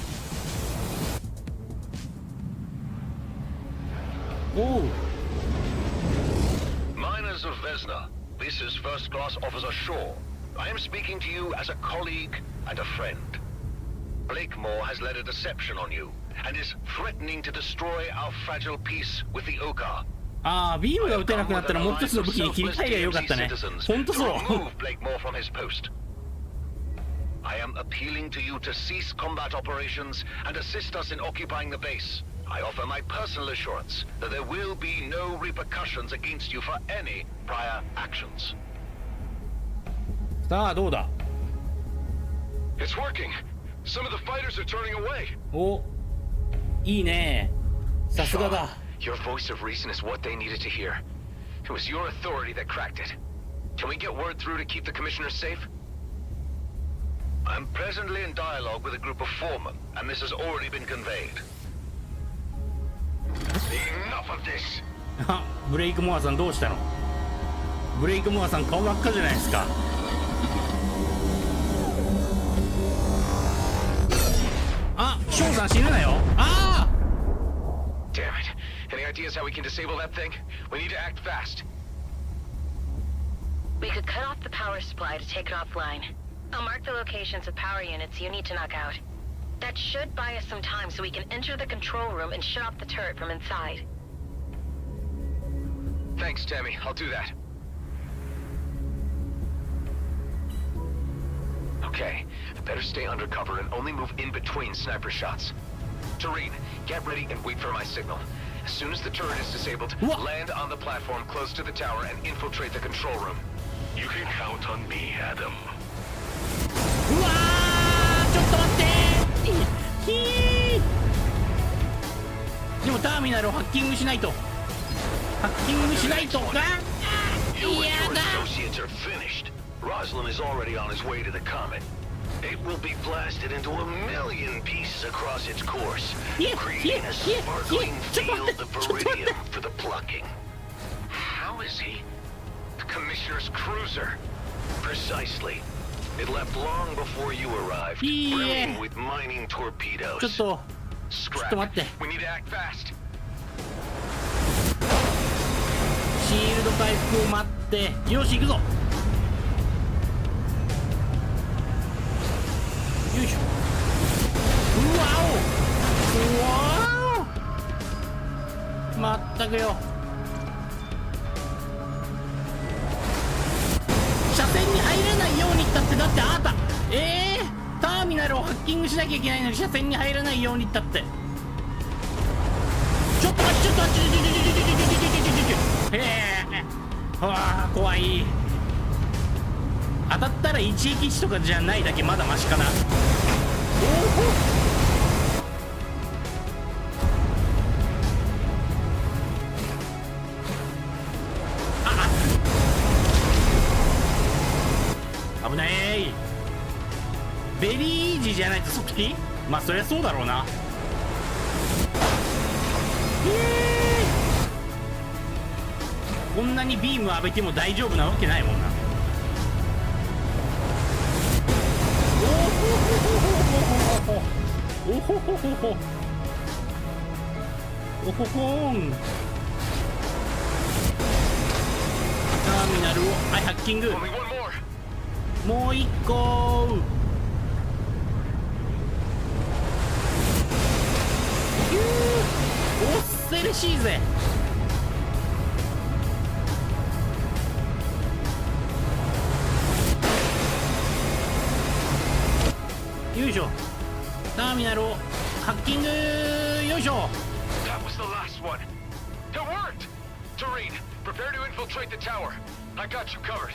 Speaker 1: おう。
Speaker 14: Miners of Vesna, this is First Class Officer Shaw. I am speaking to you as a colleague and a friend. Blakemore has led a deception on you and is threatening to destroy our fragile peace with the Oka.
Speaker 1: ああ、ビームが撃てなくなったらもう一つの武器に切り替えりゃよかったね。ほんとそう。
Speaker 14: Blakemore from his post. I am appealing to you to cease combat operations and assist us in occupying the base. I offer my personal assurance that there will be no repercussions against you for any prior actions.
Speaker 1: さあどうだ。
Speaker 14: It's working. Some of the fighters are turning away.
Speaker 1: お、いいね。さすがだ。
Speaker 14: Your voice of reason is what they needed to hear. It was your authority that cracked it. Can we get word through to keep the commissioners safe? I'm presently in dialogue with a group of foremen, and this has already been conveyed. Enough of this.
Speaker 1: あ、ブレイクモアさんどうしたの。ブレイクモアさん顔真っ赤じゃないですか。あ、ショウさん死ぬなよ。ああ。
Speaker 14: Damn it. Any ideas how we can disable that thing? We need to act fast.
Speaker 15: We could cut off the power supply to take it offline. I'll mark the locations of power units you need to knock out. That should buy us some time so we can enter the control room and shut off the turret from inside.
Speaker 14: Thanks, Tammy. I'll do that. Okay, I better stay undercover and only move in between sniper shots. Tareen, get ready and wait for my signal. As soon as the turret is disabled, land on the platform close to the tower and infiltrate the control room.
Speaker 9: You can count on me, Adam.
Speaker 1: うわー、ちょっと待ってー。でもターミナルをハッキングしないと。ハッキングしないと。が、
Speaker 2: You and your associates are finished. Roslin is already on his way to the comet. It will be blasted into a million pieces across its course, creating a sparkling field of Viridium for the plucking.
Speaker 14: How is he?
Speaker 2: The Commissioner's cruiser. Precisely. It left long before you arrived, brimming with mining torpedoes.
Speaker 1: ちょっと待って。
Speaker 14: We need to act fast.
Speaker 1: シールド回復を待って。よし行くぞ。よいしょ。うわお。うわお。まったくよ。車線に入れないようにったって。だってあなたターミナルをハッキングしなきゃいけないのに車線に入らないようにったって。ちょっと待って、ちょっと待って、へえ。わあ怖い。当たったら111とかじゃないだけまだマシかな。おお。危ない。ベリーイージーじゃないと即帰。まあそりゃそうだろうな。こんなにビーム浴びても大丈夫なわけないもんな。おほほほほほほおほほん。ターミナルをハッキング。もう一個。おっせれしいぜ。よいしょ。ターミナルをハッキング。よいしょ。
Speaker 2: That was the last one. It worked. Tareen, prepare to infiltrate the tower. I got you covered.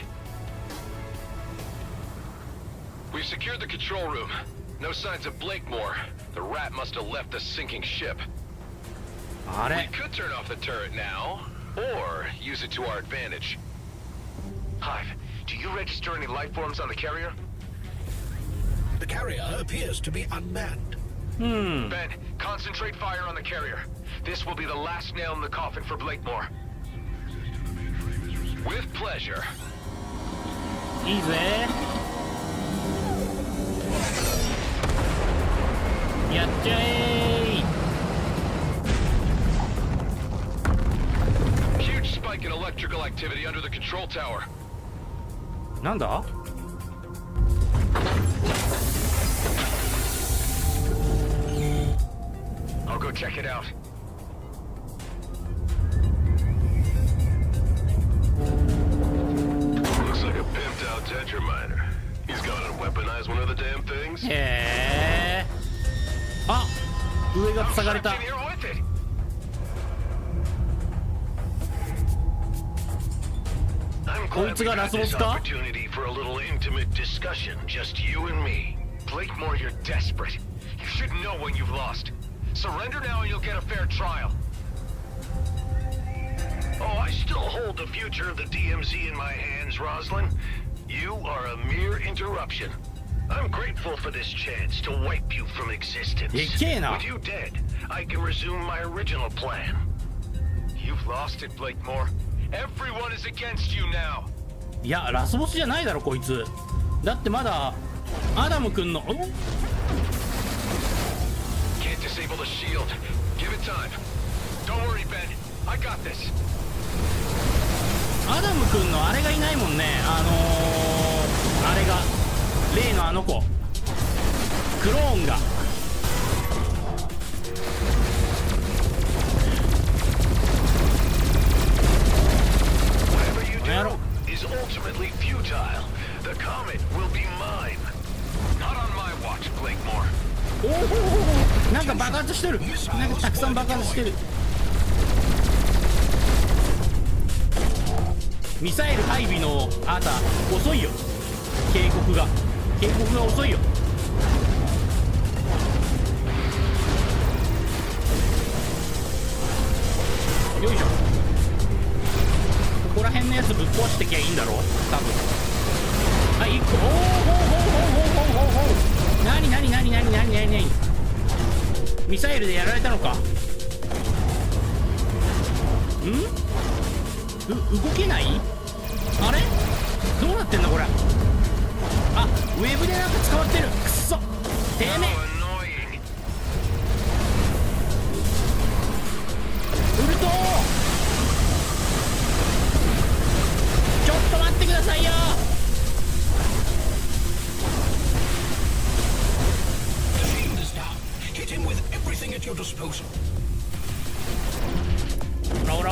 Speaker 2: We've secured the control room. No signs of Blakemore. The rat must have left the sinking ship. We could turn off the turret now, or use it to our advantage. Hive, do you register any life forms on the carrier?
Speaker 5: The carrier appears to be unmanned.
Speaker 2: Ben, concentrate fire on the carrier. This will be the last nail in the coffin for Blakemore. With pleasure.
Speaker 1: いいぜ。やっちゃえ
Speaker 2: ー。Huge spike in electrical activity under the control tower.
Speaker 1: なんだ
Speaker 2: ？I'll go check it out. Looks like a pimped out Tetraminder. He's gonna weaponize one of the damn things.
Speaker 1: へえ。あ、上が塞がれた。こいつがラスボスか
Speaker 2: ？Opportunity for a little intimate discussion, just you and me. Blakemore, you're desperate. You should know when you've lost. Surrender now and you'll get a fair trial. Oh, I still hold the future of the DMZ in my hands, Roslyn. You are a mere interruption. I'm grateful for this chance to wipe you from existence. With you dead, I can resume my original plan. You've lost it, Blakemore. Everyone is against you now.
Speaker 1: いや、ラスボスじゃないだろこいつ。だってまだアダム君の。
Speaker 2: Can't disable the shield. Give it time. Don't worry, Ben. I got this.
Speaker 1: アダム君のあれがいないもんね。あれが例のあの子。クローンが。
Speaker 2: Is ultimately futile. The comet will be mine. Not on my watch, Blakemore.
Speaker 1: おお、なんか爆発してる。なんかたくさん爆発してる。ミサイル配備のあなた遅いよ。警告が遅いよ。よいしょ。ここら辺のやつぶっ壊してきゃいいんだろう多分。はい、1個。なにミサイルでやられたのか。動けない？あれどうなってんだこれ。あ、ウェブでなんか捕まってる。くっそてめえ。ウルトちょっと待ってくださいよ。オラ。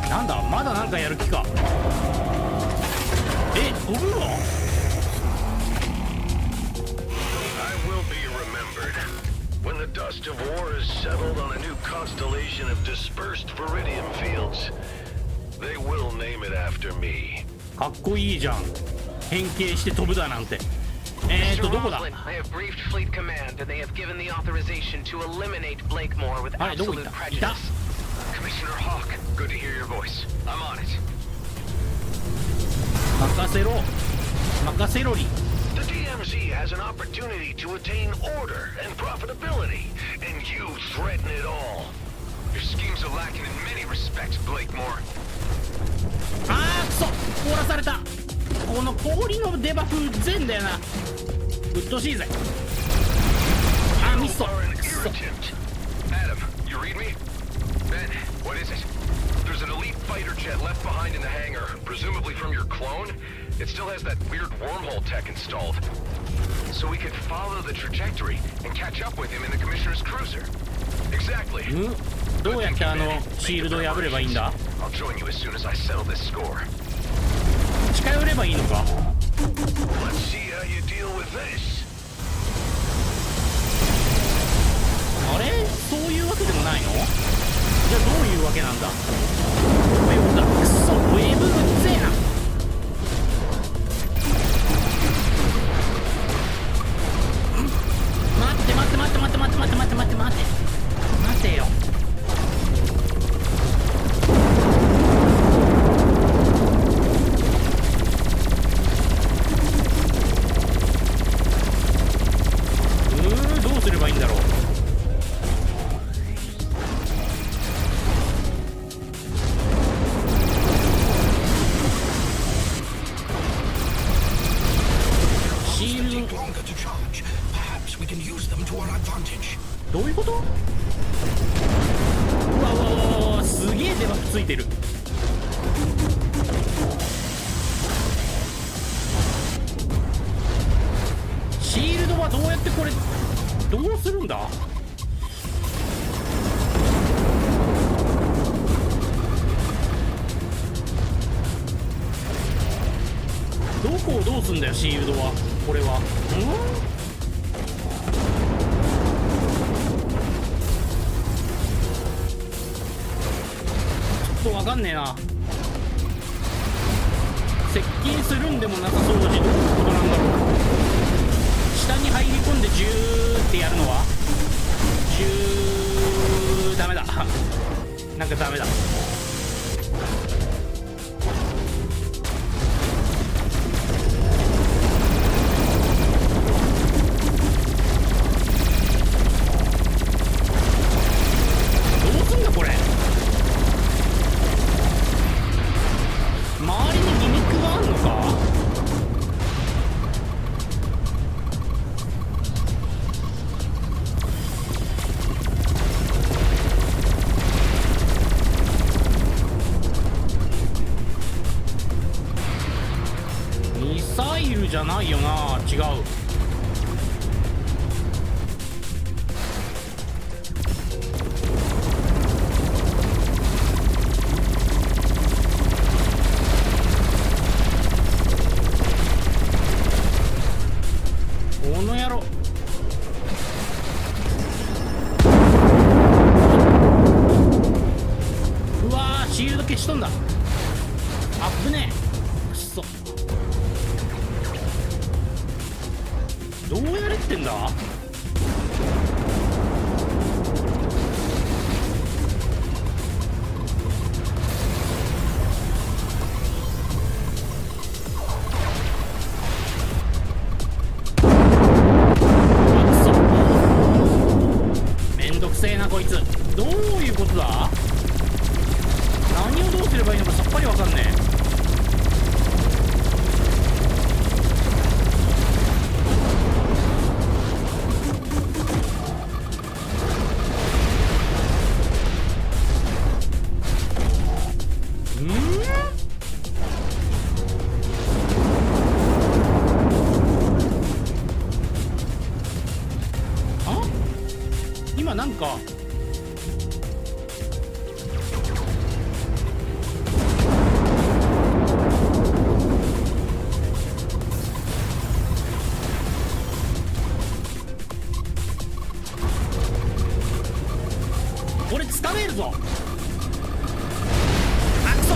Speaker 1: なんだまだなんかやる気か。飛ぶの
Speaker 2: ？When the dust of war is settled on a new constellation of dispersed Viridium fields, they will name it after me.
Speaker 1: かっこいいじゃん。変形して飛ぶだなんて。どこだ？
Speaker 4: I have briefed Fleet Command and they have given the authorization to eliminate Blakemore with absolute prejudice.
Speaker 2: Commissioner Hawk, good to hear your voice. I'm on it.
Speaker 1: 任せろり。
Speaker 2: The DMZ has an opportunity to attain order and profitability, and you threaten it all.
Speaker 14: Your schemes are lacking in many respects, Blakemore.
Speaker 1: あーくそ、凍らされた。この氷のデバフ全だよな。うっとうしいぜ。あーミスト。くそ。
Speaker 14: Adam, you read me? Ben, what is it? There's an elite fighter jet left behind in the hangar, presumably from your clone. It still has that weird wormhole tech installed. So we could follow the trajectory and catch up with him in the Commissioner's cruiser. Exactly.
Speaker 1: どうやってシールドを破ればいいんだ？
Speaker 14: I'll join you as soon as I settle this score.
Speaker 1: 近寄ればいいのか？
Speaker 2: Let's see how you deal with this.
Speaker 1: あれ？そういうわけでもないの？じゃあどういうわけなんだ？ウェブだ。くそ、ウェブうっぜえな。待てよ。どうすればいいんだろう。シールドどういうこと？うわすげえデバフついてる。シールドはどうやってこれどうするんだ？どこをどうすんだよシールドは。これはちょっとわかんねえな。接近するんでもなさそうだし、どういうことなんだろう。下に入り込んでジューってやるのはダメだ。なんかダメだ。どうすんだこれ。周りにギミックがあんのか。ミサイルじゃないよな。違う。この野郎。うわーシールド消しとんだ。あっぶねえ。くそ。どうやれってんだ。めんどくせえなこいつ。どういうことだ。何をどうすればいいのかさっぱりわかんねえ。今なんか俺掴めるぞ。あくそ。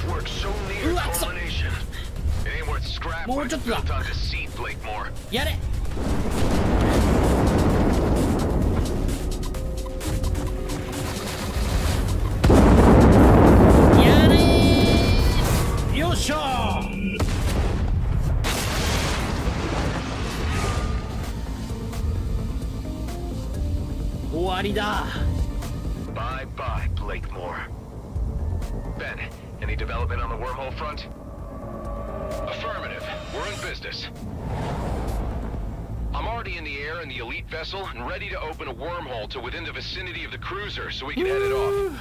Speaker 2: We're so near culmination. It ain't worth scrap when it's built on deceit, Blakemore.
Speaker 1: やれ。やれー。よっしゃー。終わりだ。
Speaker 2: Bye bye, Blakemore. Ben, any development on the wormhole front?
Speaker 6: Affirmative. We're in business. I'm already in the air in the elite vessel and ready to open a wormhole to within the vicinity of the cruiser so we can head it off.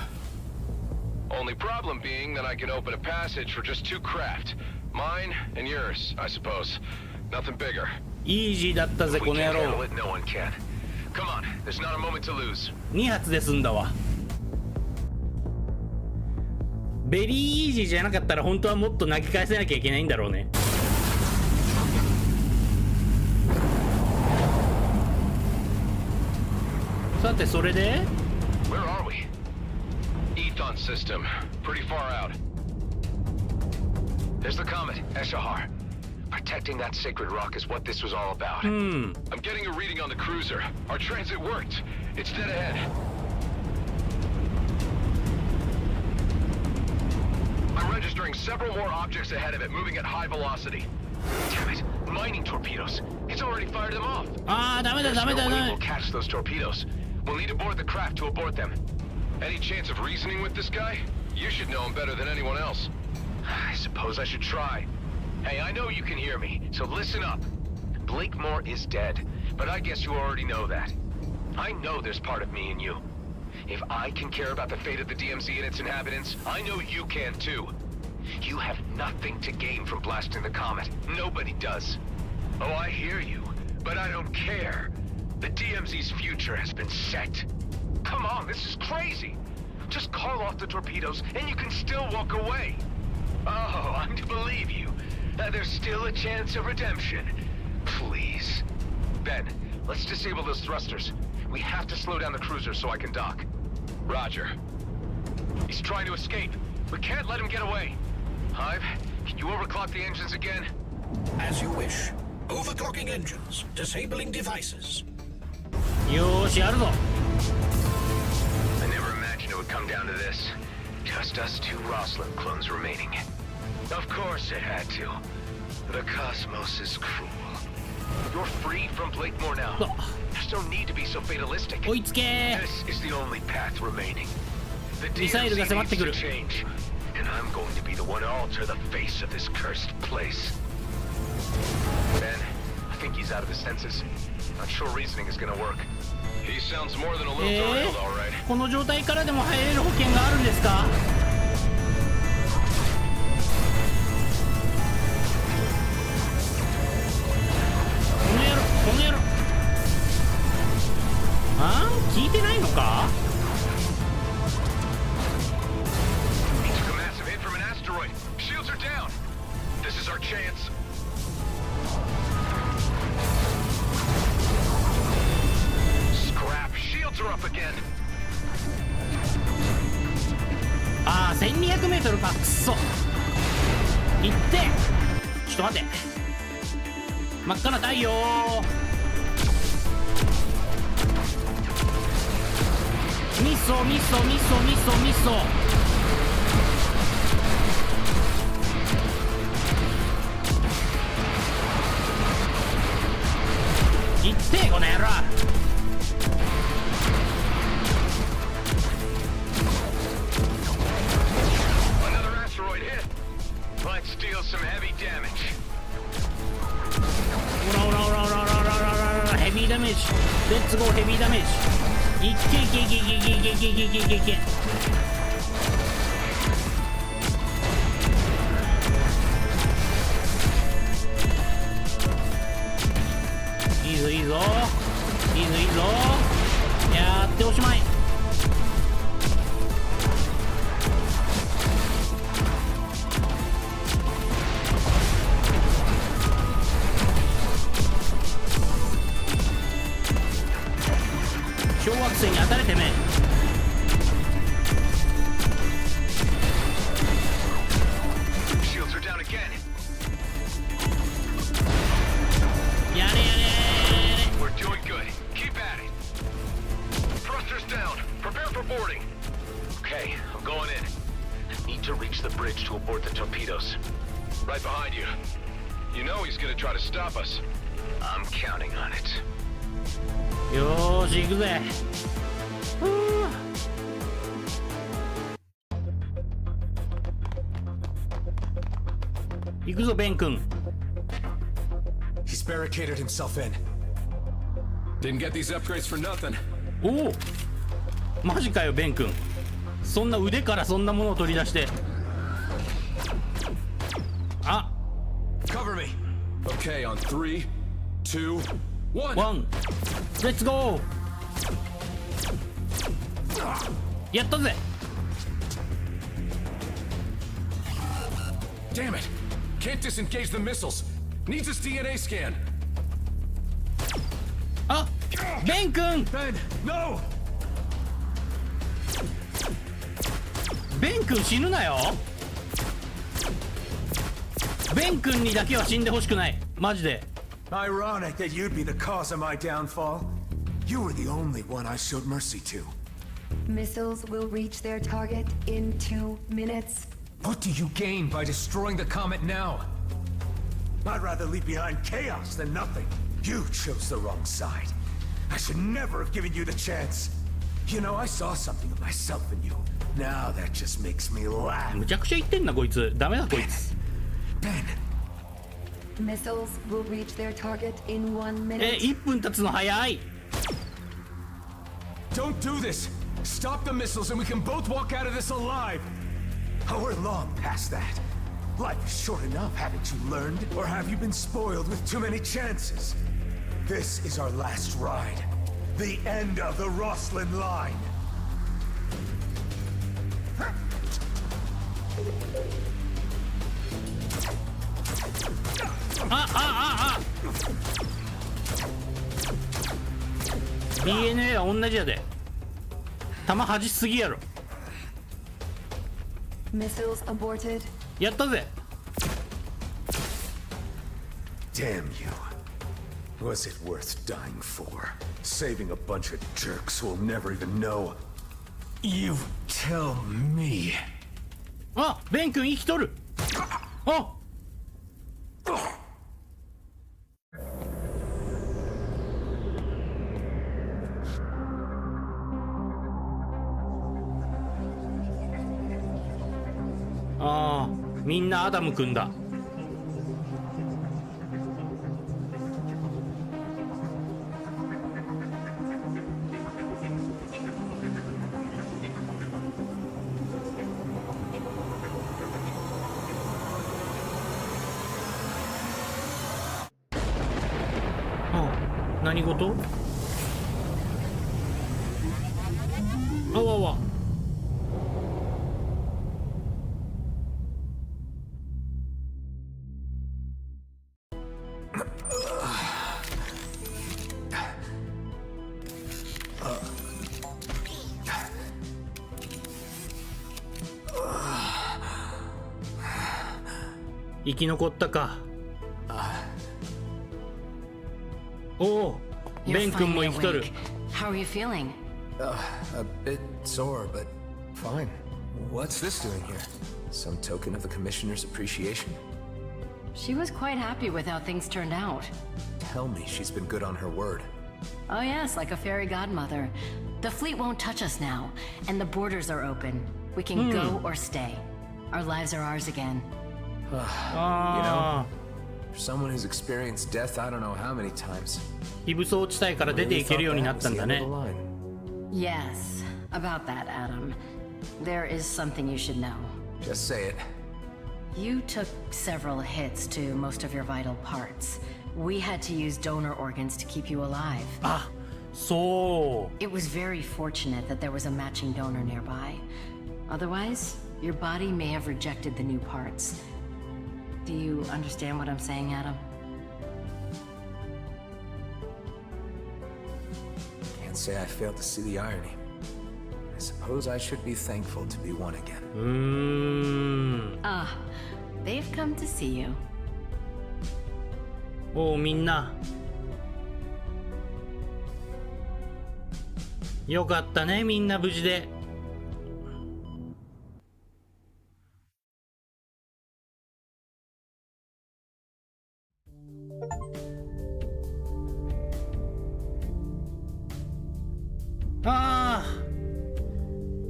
Speaker 6: Only problem being that I can open a passage for just 2 craft. Mine and yours, I suppose. Nothing bigger.
Speaker 1: イージーだったぜこの野郎。
Speaker 2: No one can. Come on, there's not a moment to lose.
Speaker 1: 2発で済んだわ。ベリーイージーじゃなかったら本当はもっと投げ返せなきゃいけないんだろうね。さてそれで
Speaker 6: Where are we? Ethon system. Pretty far out.
Speaker 2: There's the comet, Eshahar. Protecting that sacred rock is what this was all about.
Speaker 6: I'm getting a reading on the cruiser. Our transit worked. It's dead ahead. I'm registering several more objects ahead of it, moving at high velocity.
Speaker 2: Damn it! Mining torpedoes. It's already fired them off.
Speaker 1: ああ、ダメだダメだダ
Speaker 2: There's no
Speaker 1: メ
Speaker 2: way we'll catch those torpedoes. We'll need to board the craft to abort them.
Speaker 6: Any chance of reasoning with this guy? You should know him better than anyone else.
Speaker 2: I suppose I should try. Hey, I know you can hear me, so listen up. Blakemore is dead, but I guess you already know that. I know there's part of me in you. If I can care about the fate of the DMZ and its inhabitants, I know you can too. You have nothing to gain from blasting the comet. Nobody does. Oh, I hear you, but I don't care. The DMZ's future has been set. Come on, this is crazy. Just call off the torpedoes and you can still walk away. Oh, I'm to believe you. There's still a chance of redemption. Please. Ben, let's disable those thrusters. We have to slow down the cruiser so I can dock.
Speaker 6: Roger.
Speaker 2: He's trying to escape. We can't let him get away. Hive, can you overclock the engines again?
Speaker 5: As you wish. Overclocking engines. Disabling devices.
Speaker 1: よーし、やるぞ。
Speaker 2: I never imagined it would come down to this. Just us 2 Roslin clones remaining. Of course it had to. The cosmos is cruel. You're freed from Blakemore now. There's no need to be so fatalistic.
Speaker 1: 追いつけ。
Speaker 2: This is the only path remaining. The
Speaker 1: ミサイルが
Speaker 2: DMZ
Speaker 1: 迫って
Speaker 2: needs
Speaker 1: く
Speaker 2: to
Speaker 1: る。
Speaker 2: change. And I'm going to be the one to alter the face of this cursed place. Ben, I think he's out of his senses. Not sure reasoning is gonna work.
Speaker 6: He sounds more than a little derailed, all right.
Speaker 1: この状態からでも入れる保険があるんですか？この野郎あん聞いてないのか？
Speaker 2: He took a massive hit from an asteroid. Shields are down. This is our chance. Scrap. Shields are up again.
Speaker 1: ああ 1200m かくっそ。いってちょっと待って真っ赤な太陽ミッソミッソミッソミッソミッソいってこの野郎
Speaker 2: Another asteroid hit. Let's deal some heavy damage.
Speaker 1: オラオラオラオラオラオラオラヘビーダメージレッツゴーヘビーダメージいけいけいけいけいけいけいけいけいけいけいけいいぞいいぞいいぞいいぞやっておしまい小惑星に当たれてめえ
Speaker 14: to reach the bridge to abort the torpedoes.
Speaker 6: Right behind you. You know he's gonna try to stop us.
Speaker 14: I'm counting on it.
Speaker 1: よーし行くぜ。行くぞベン君。
Speaker 3: He's barricaded himself in.
Speaker 8: Didn't get these upgrades for nothing.
Speaker 1: おお、マジかよベン君。そんな腕からそんなものを取り出して。あ、
Speaker 8: Cover me. Okay, on 3, 2, 1.
Speaker 1: ワン、レッツゴー。やったぜ。
Speaker 8: Damn it! Can't disengage the missiles. Needs his DNA scan.
Speaker 1: あ、ベン君。
Speaker 8: Ben, no!
Speaker 1: ベン君死ぬなよ。ベン君にだけは死んでほしくない。マジで。
Speaker 3: Ironic that you'd be the cause of my downfall. You were the only one I showed mercy to.
Speaker 16: Missiles will reach their target in 2 minutes.
Speaker 3: What do you gain by destroying the comet now? I'd rather leave behind chaos than nothing. You chose the wrong side. I should never have given you the chance. You know, I saw something of myself in you. Now that just makes me laugh.
Speaker 1: むちゃくちゃ言ってんなこいつ。ダメだこいつ。
Speaker 3: Ben.
Speaker 16: Missiles will reach their target in 1 minute.
Speaker 1: 1分経つの早い。
Speaker 3: Don't do this. Stop the missiles and we can both walk out of this alive. Oh, we're long past that. Life is short enough, haven't you learned? Or have you been spoiled with too many chances? This is our last ride. The end of the Roslyn line.
Speaker 1: DNA は同じやで。弾弾しすぎやろ。
Speaker 16: Missiles aborted.
Speaker 1: やったぜ。
Speaker 3: Damn you. Was it worth dying for? Saving a bunch of jerks who'll never even know. You tell me.
Speaker 1: あ、ベン君生きとる。あ、あー、みんなアダム君だ。何事？あわわ。生き残ったか。おお、ベン君も生きとる。
Speaker 15: How are you feeling?
Speaker 3: A bit sore, but fine. What's this doing here? Some token of the Commissioner's appreciation?
Speaker 15: She was quite happy with how things turned out.
Speaker 3: Tell me she's been good on her word.
Speaker 15: Oh yes, like a fairy godmother. The fleet won't touch us now, and the borders are open. We can go or stay. Our lives are ours again.
Speaker 3: You know, for someone who's experienced death I don't know how many times.
Speaker 1: 非武装地帯から出ていけるようになったんだね。
Speaker 15: Yes, about that, Adam. There is something you should know.
Speaker 3: Just say it.
Speaker 15: You took several hits to most of your vital parts. We had to use donor organs to keep you alive.
Speaker 1: あ、そう。
Speaker 15: It was very fortunate that there was a matching donor nearby. Otherwise, your body may have rejected the new parts. Do you understand what I'm saying, Adam?
Speaker 3: Can't say I failed to see the irony. I suppose I should be thankful to be one again.
Speaker 15: Ah, they've come to see you.
Speaker 1: おう、みんな。よかったね、みんな無事で。あ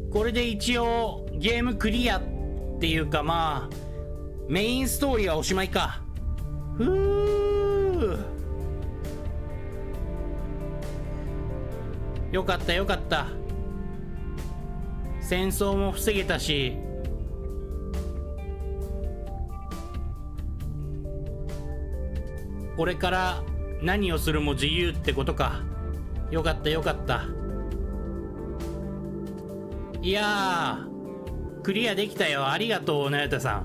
Speaker 1: ー、これで一応ゲームクリアっていうか、まあメインストーリーはおしまいか。ふう、よかったよかった。戦争も防げたし、これから何をするも自由ってことか。よかったよかった。いやー、クリアできたよ。ありがとう、なやたさ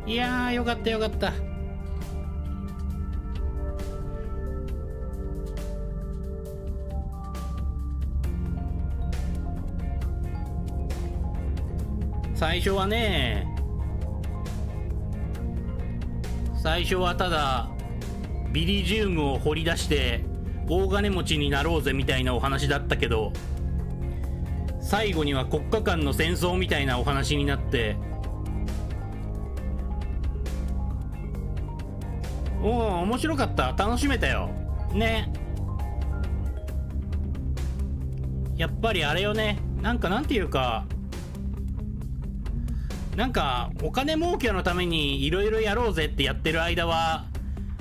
Speaker 1: ん。いやー、よかったよかった。最初はね、最初はただビリジウムを掘り出して大金持ちになろうぜみたいなお話だったけど、最後には国家間の戦争みたいなお話になって、おお、面白かった。楽しめたよね。やっぱりあれよね、なんていうか、なんかお金儲けのためにいろいろやろうぜってやってる間は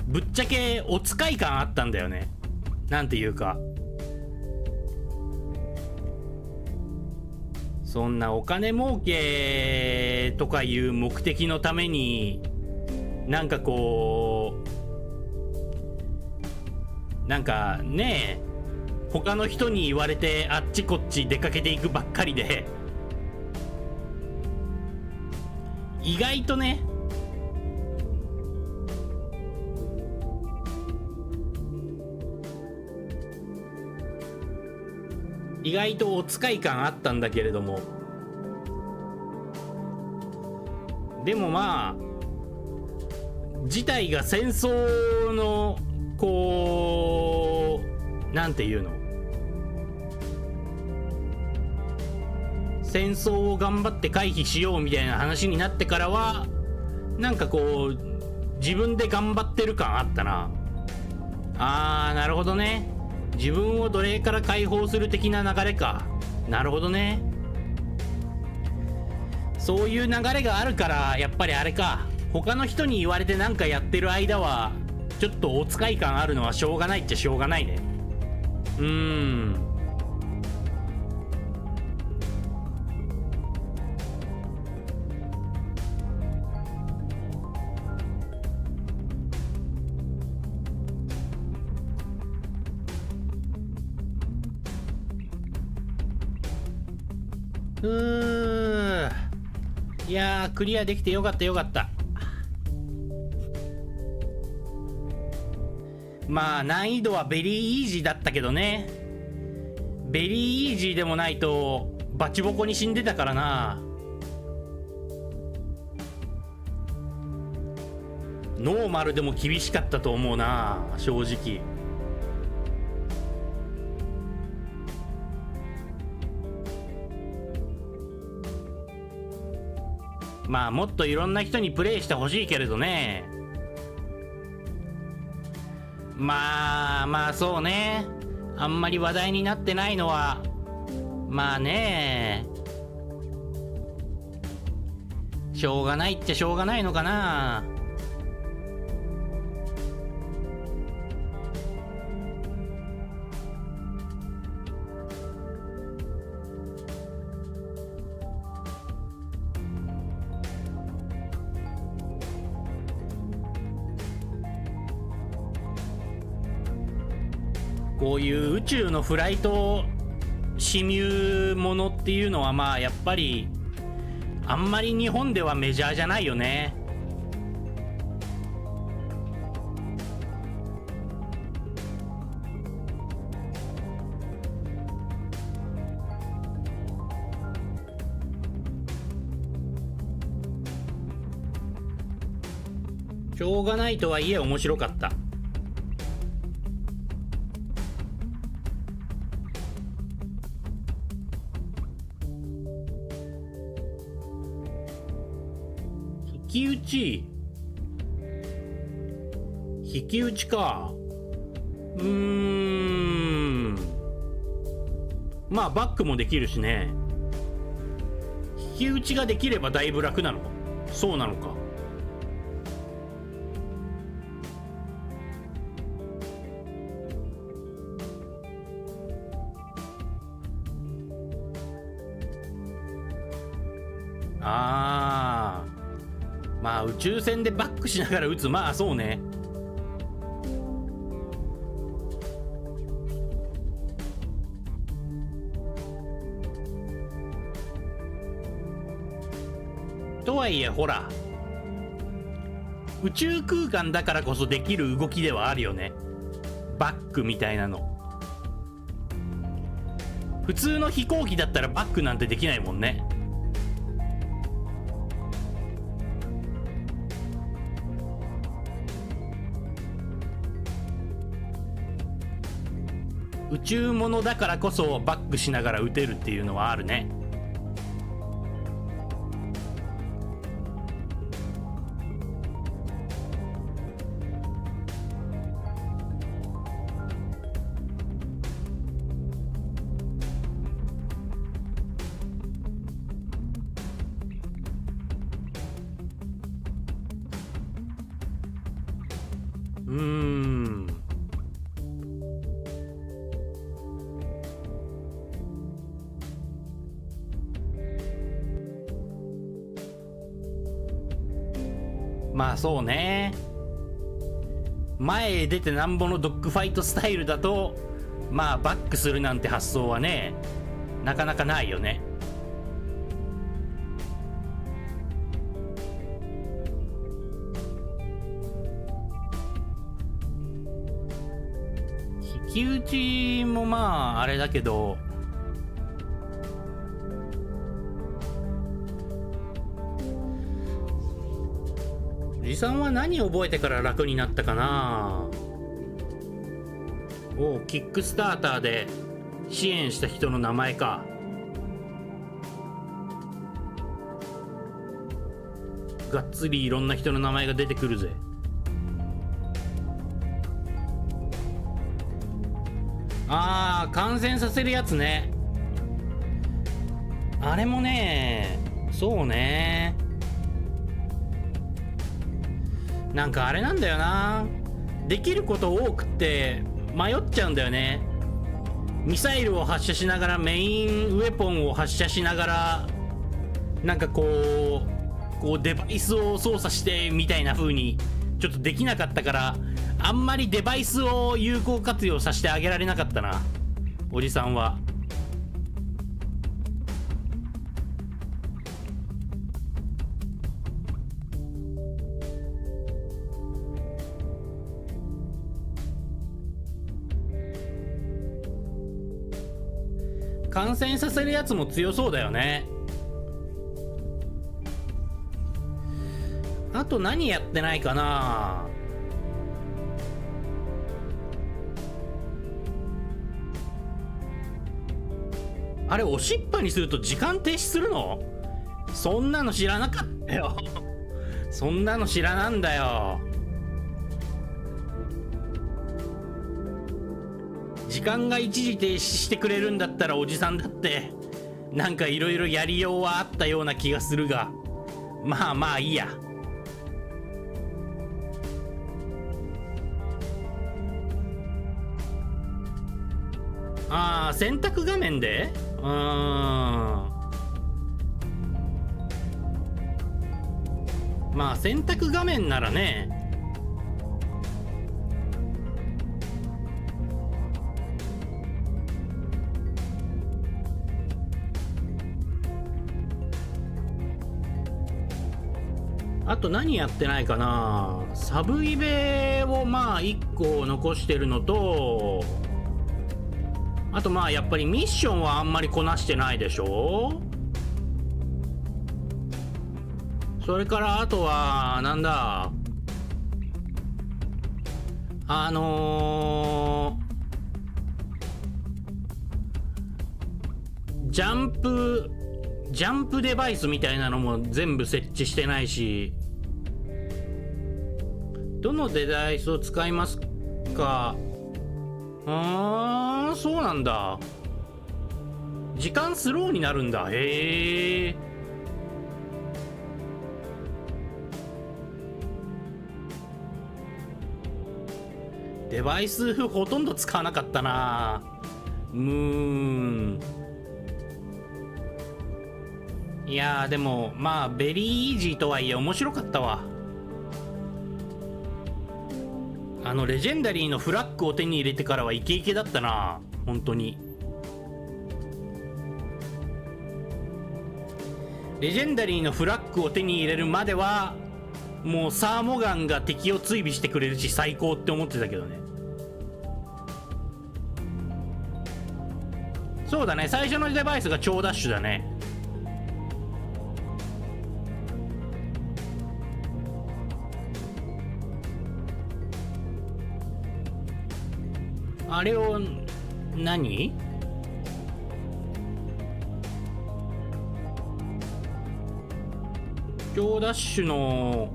Speaker 1: ぶっちゃけお使い感あったんだよね。なんていうか、そんなお金儲けとかいう目的のためになんかこう、なんかね、他の人に言われてあっちこっち出かけていくばっかりで、意外とね、意外とお使い感あったんだけれども、でもまあ事態が戦争のこう、なんていうの、戦争を頑張って回避しようみたいな話になってからは、なんかこう自分で頑張ってる感あったな。あー、なるほどね。自分を奴隷から解放する的な流れか。なるほどね。そういう流れがあるから、やっぱりあれか、他の人に言われてなんかやってる間はちょっとお使い感あるのはしょうがないっちゃしょうがないね。いやー、クリアできてよかったよかった。まあ難易度はベリーイージーだったけどね。ベリーイージーでもないとバチボコに死んでたからな。ノーマルでも厳しかったと思うな、正直。まあもっといろんな人にプレイしてほしいけれどね。まあそうね、あんまり話題になってないのはまあね、しょうがないっちゃしょうがないのかな。こういう宇宙のフライトシミュものっていうのはまあやっぱりあんまり日本ではメジャーじゃないよね。しょうがないとはいえ面白かった。引き打ち、引き打ちか。まあバックもできるしね。引き打ちができればだいぶ楽なの。そうなのか。ああ、まあ宇宙船でバックしながら撃つ、まあそうね。とはいえほら、宇宙空間だからこそできる動きではあるよね、バックみたいなの。普通の飛行機だったらバックなんてできないもんね。宇宙ものだからこそバックしながら撃てるっていうのはあるね。まあそうね。前へ出てなんぼのドッグファイトスタイルだと、まあバックするなんて発想はね、なかなかないよね。引き打ちもまああれだけど、おじさんは何を覚えてから楽になったかな。おう、キックスターターで支援した人の名前か。がっつりいろんな人の名前が出てくるぜ。あー、感染させるやつね。あれもね、そうね、なんかあれなんだよな、できること多くって迷っちゃうんだよね。ミサイルを発射しながら、メインウェポンを発射しながら、なんかこうデバイスを操作してみたいな風にちょっとできなかったから、あんまりデバイスを有効活用させてあげられなかったな、おじさんは。感染させるやつも強そうだよね。あと何やってないかな。あれ、押しっぱにすると時間停止するの？そんなの知らなかったよ。そんなの知らなんだよ。時間が一時停止してくれるんだったら、おじさんだってなんかいろいろやりようはあったような気がするが、まあまあいいや。ああ、選択画面で、まあ選択画面ならね。あと何やってないかな。サブイベをまあ1個残してるのと、あとまあやっぱりミッションはあんまりこなしてないでしょ。それからあとはなんだ、ジャンプデバイスみたいなのも全部設置してないし、どのデバイスを使いますか。そうなんだ。時間スローになるんだ。へえ。デバイスほとんど使わなかったな。いやーでもまあベリーイージーとはいえ面白かったわ。レジェンダリーのフラッグを手に入れてからはイケイケだったな。本当にレジェンダリーのフラッグを手に入れるまではもうサーモガンが敵を追尾してくれるし最高って思ってたけどね。そうだね、最初のデバイスが超ダッシュだね。あれを何？超ダッシュの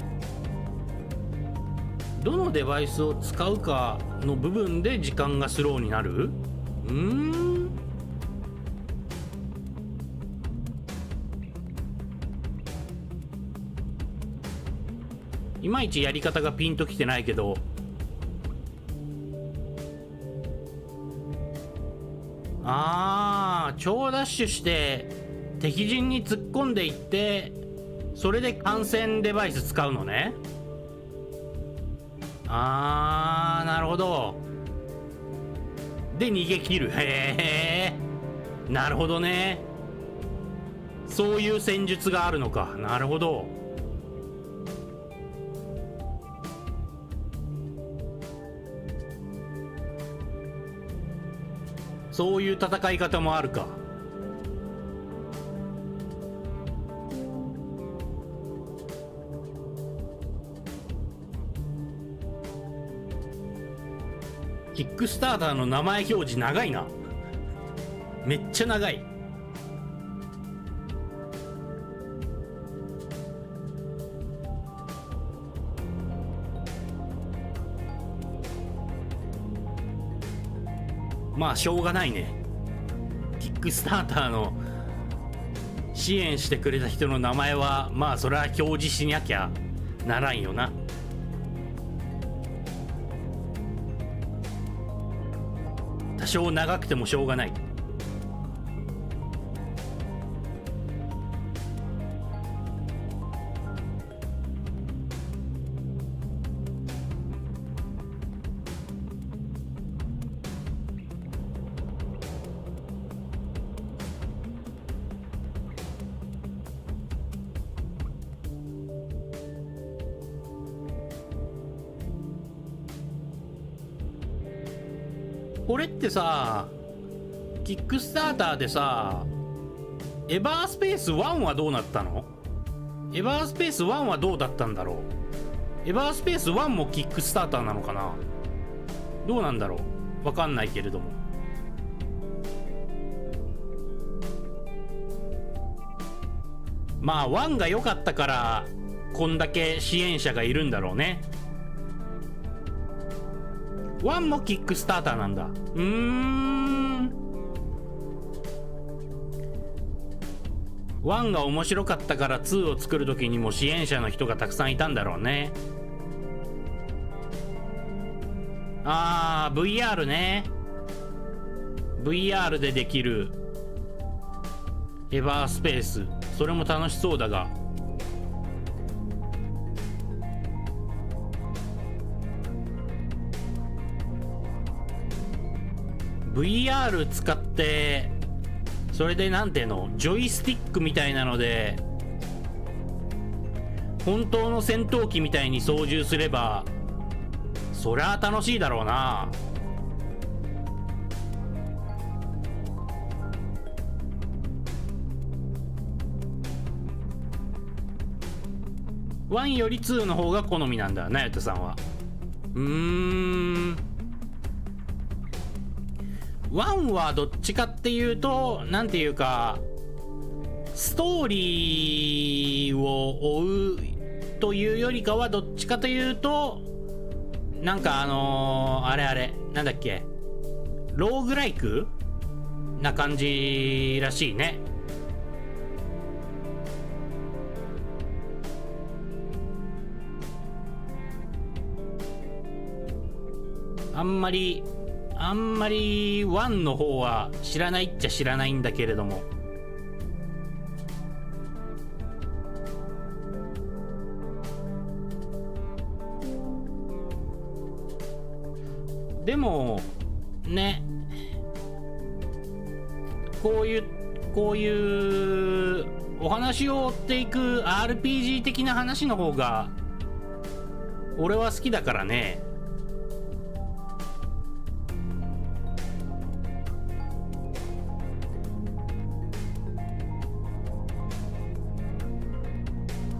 Speaker 1: どのデバイスを使うかの部分で時間がスローになる？いまいちやり方がピンときてないけど、超ダッシュして敵陣に突っ込んでいってそれで感染デバイス使うのね。なるほど。で逃げ切る。へえ、なるほどね。そういう戦術があるのか。なるほど。そういう戦い方もあるか。キックスターターの名前表示長いな。めっちゃ長い。まあしょうがないね。キックスターターの支援してくれた人の名前はまあそれは表示しなきゃならんよな。多少長くてもしょうがない。これってさ、キックスターターでさ、エバースペース1はどうなったの？エバースペース1はどうだったんだろう？エバースペース1もキックスターターなのかな？どうなんだろう？わかんないけれども。まあ1が良かったからこんだけ支援者がいるんだろうね。1もキックスターターなんだ。1が面白かったから2を作る時にも支援者の人がたくさんいたんだろうね。VR ね。VR でできるエバースペース、それも楽しそうだが。VR 使ってそれでなんていうの、ジョイスティックみたいなので本当の戦闘機みたいに操縦すればそりゃ楽しいだろうな。1より2の方が好みなんだ、ナヤトさんは。1はどっちかっていうと、なんていうか、ストーリーを追うというよりかは、どっちかというと、なんかあれなんだっけ、ローグライクな感じらしいね。あんまり1の方は知らないっちゃ知らないんだけれども、でもね、こういうお話を追っていく RPG 的な話の方が俺は好きだからね。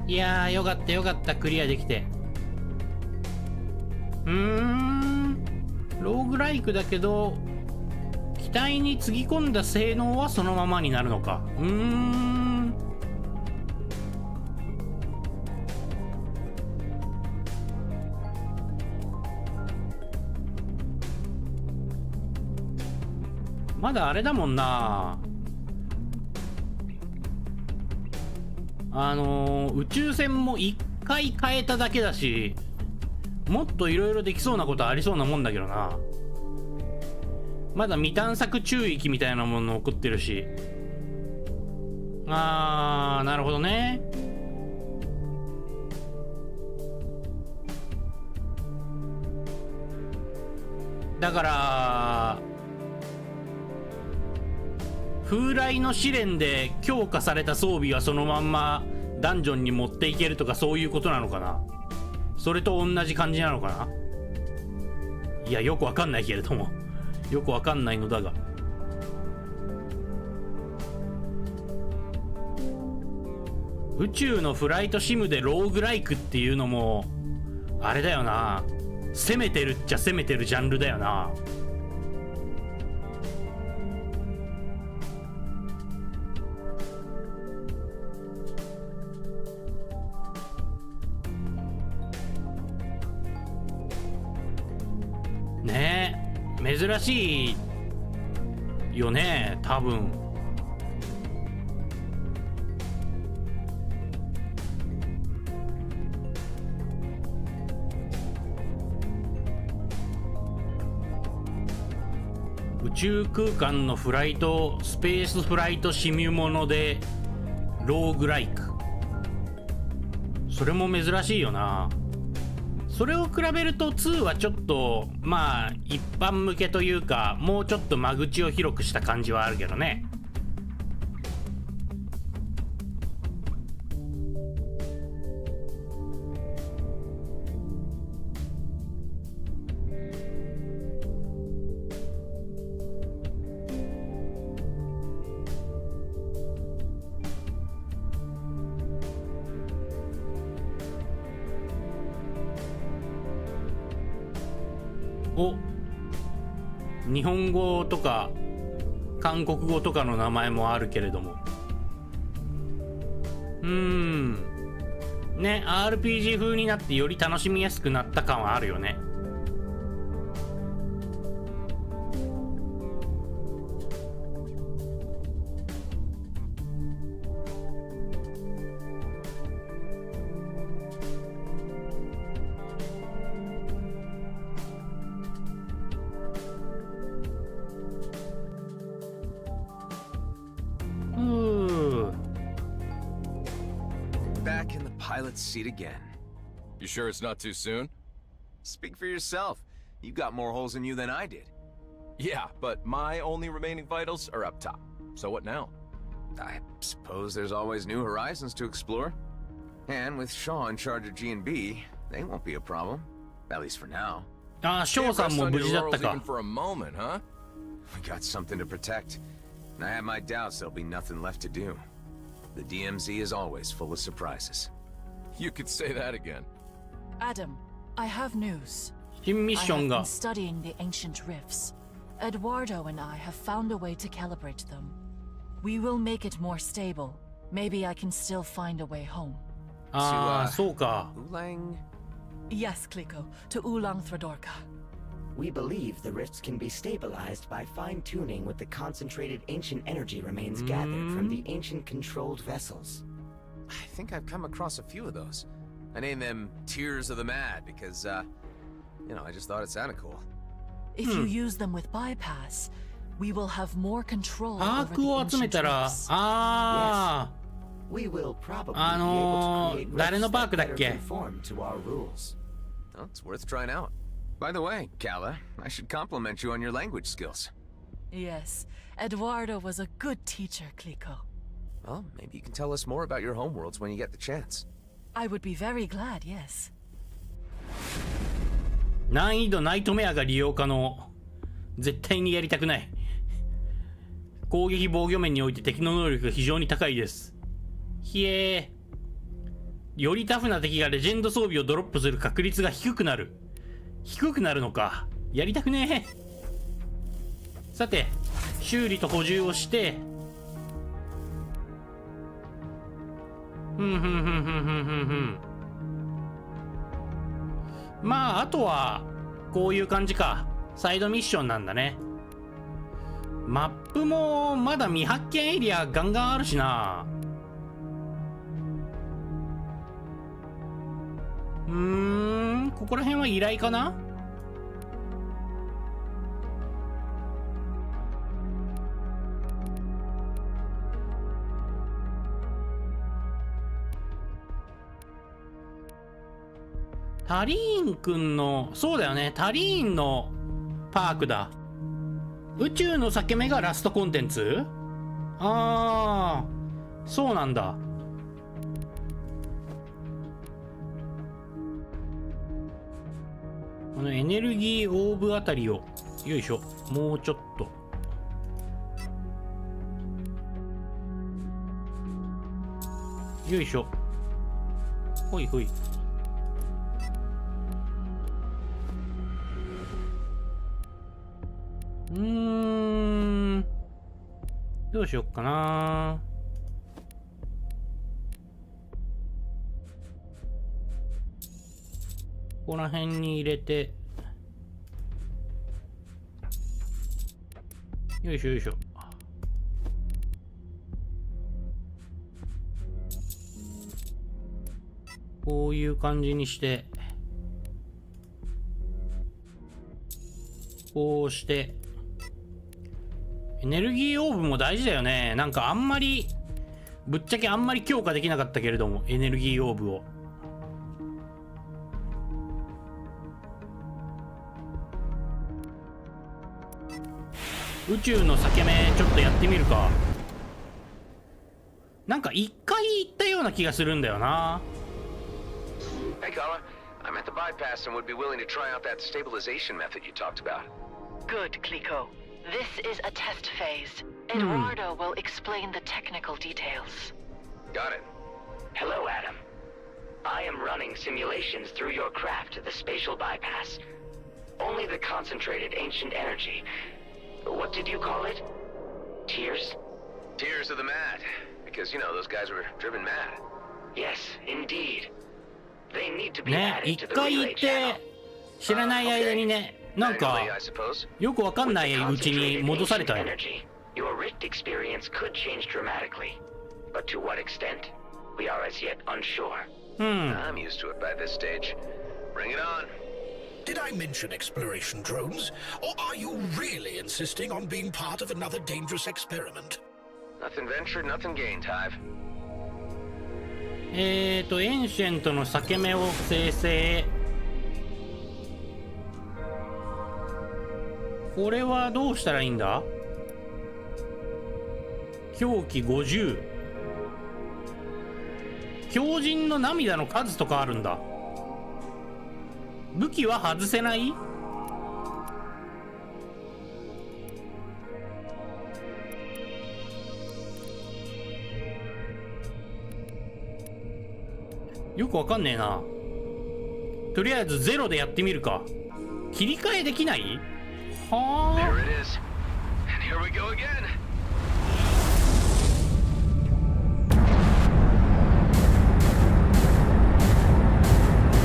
Speaker 1: いやー、よかったクリアできて。ローグライクだけど機体につぎ込んだ性能はそのままになるのか。まだあれだもんな、宇宙船も1回変えただけだし、もっといろいろできそうなことありそうなもんだけどな。まだ未探索中域みたいなもの残ってるし。なるほどね。だから風来の試練で強化された装備はそのまんまダンジョンに持っていけるとか、そういうことなのかな。それと同じ感じなのかな。いや、よくわかんないけれども、よくわかんないのだが、宇宙のフライトシムでローグライクっていうのもあれだよな、攻めてるっちゃ攻めてるジャンルだよな。ねえ、珍しいよね、多分。宇宙空間のフライト、スペースフライトシミュものでローグライク、それも珍しいよな。それを比べると2はちょっとまあ一般向けというか、もうちょっと間口を広くした感じはあるけどね。お、日本語とか韓国語とかの名前もあるけれども、ね、RPG 風になってより楽しみやすくなった感はあるよね。
Speaker 3: Back in the pilot's seat again.
Speaker 6: You sure it's not too soon?
Speaker 3: Speak for yourself. You got more holes in you than I did.
Speaker 6: Yeah, but my only remaining vitals are up top. So what now?
Speaker 3: I suppose there's always new horizons to explore. And with Shaw in charge of G&B, they won't be a problem. At least for now.
Speaker 1: ショーさんも無事だったか。
Speaker 6: For a moment, huh?
Speaker 3: We got something to protect. And I have my doubts there'll be nothing left to do. The DMZ is always full of surprises.
Speaker 6: You could say that again.
Speaker 7: Adam, I have news.
Speaker 1: 新ミッ
Speaker 7: I
Speaker 1: ション
Speaker 7: have
Speaker 1: が
Speaker 7: been studying the ancient rifts. Eduardo and I have found a way to calibrate them. We will make it more stable. Maybe I can still find a way home.
Speaker 1: そうか。
Speaker 3: Ulang?
Speaker 7: Yes, Kliko, to Ulang Thradorka.
Speaker 17: We believe the rifts can be stabilized by fine-tuning with the concentrated ancient energy remains gathered from the ancient controlled vessels.
Speaker 3: I think I've come across a few of those. I named them Tears of the Mad because, I just thought it sounded cool.
Speaker 7: If you use them with bypass, we will have more control
Speaker 1: パー
Speaker 7: over
Speaker 1: ク
Speaker 7: the
Speaker 1: を集め
Speaker 7: ancient
Speaker 1: たら、
Speaker 7: rifts.
Speaker 1: あ
Speaker 17: We will probably
Speaker 1: あ、
Speaker 17: be able to create
Speaker 1: 誰の
Speaker 17: rifts
Speaker 1: パー
Speaker 17: that
Speaker 1: クだっ
Speaker 17: better
Speaker 1: け？
Speaker 17: conform to our rules.
Speaker 3: Well, it's worth trying out. By the way, Kala, I should compliment you on your language skills.
Speaker 7: Yes, Eduardo was a good teacher, Kliko.
Speaker 3: Well, maybe you can tell us more about your homeworlds when you get the chance.
Speaker 7: I would be very glad, yes.
Speaker 1: 難易度ナイトメアが利用可能。絶対にやりたくない。攻撃防御面において敵の能力が非常に高いです。ひえー。よりタフな敵がレジェンド装備をドロップする確率が低くなる。低くなるのか。やりたくねえ。さて、修理と補充をして、まあ、あとは、こういう感じか。サイドミッションなんだね。マップも、まだ未発見エリアガンガンあるしな。ここら辺は依頼かな？タリーンくんの、そうだよね、タリーンのパークだ。宇宙の裂け目がラストコンテンツ？あー、そうなんだ。このエネルギーオーブあたりを、よいしょ、もうちょっと。よいしょ。ほいほい。どうしよっかな。ここら辺に入れて、よいしょよいしょ。こういう感じにして、こうして、エネルギーオーブも大事だよね。なんかあんまり、ぶっちゃけあんまり強化できなかったけれども、エネルギーオーブを。宇宙の裂け目ちょっとやってみるか。なんか一回行ったような気がするんだよな。
Speaker 2: Hey, Kala. I'm at the bypass and would be willing to try out that stabilization method you talked about.
Speaker 7: Good, Kliko. This is a test phase. Eduardo will explain the technical details.
Speaker 2: Got it.
Speaker 17: Hello, Adam. I am running simulations through your craft to the spatial bypass. Only the concentrated ancient energy. What did you call it? Tears?
Speaker 2: Tears of the mad. Because, those guys were driven mad.
Speaker 17: Yes, indeed. They need to be
Speaker 1: ね、
Speaker 17: added
Speaker 1: 一
Speaker 17: to the
Speaker 1: 回行
Speaker 17: relay
Speaker 1: っ
Speaker 17: channel.
Speaker 1: て知らない間にね、なんか
Speaker 2: I suppose.
Speaker 1: よくわかんないうちに戻されたよ。
Speaker 17: Your rift experience could change dramatically, but to what extent, we are as yet unsure.
Speaker 2: I'm used to it by this stage. Bring it on.
Speaker 5: Did I mention exploration drones? Or are you really insisting on being part of another dangerous experiment?
Speaker 2: Nothing ventured, nothing gained, Hive.
Speaker 1: エンシェントの裂け目を生成。これはどうしたらいいんだ？狂気50。狂人の涙の数とかあるんだ。武器は外せない？よくわかんねえな。とりあえずゼロでやってみるか。切り替えできない？はあ。
Speaker 2: There it is. And here we go again.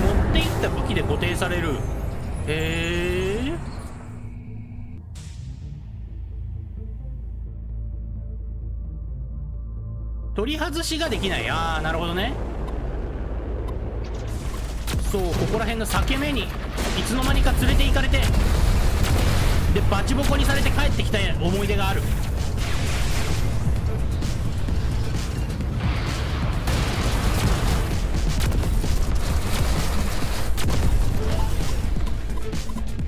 Speaker 1: 持っていった武器で取り外しができない。ああなるほどね。そう、ここら辺の裂け目にいつの間にか連れて行かれて、でバチボコにされて帰ってきた思い出がある。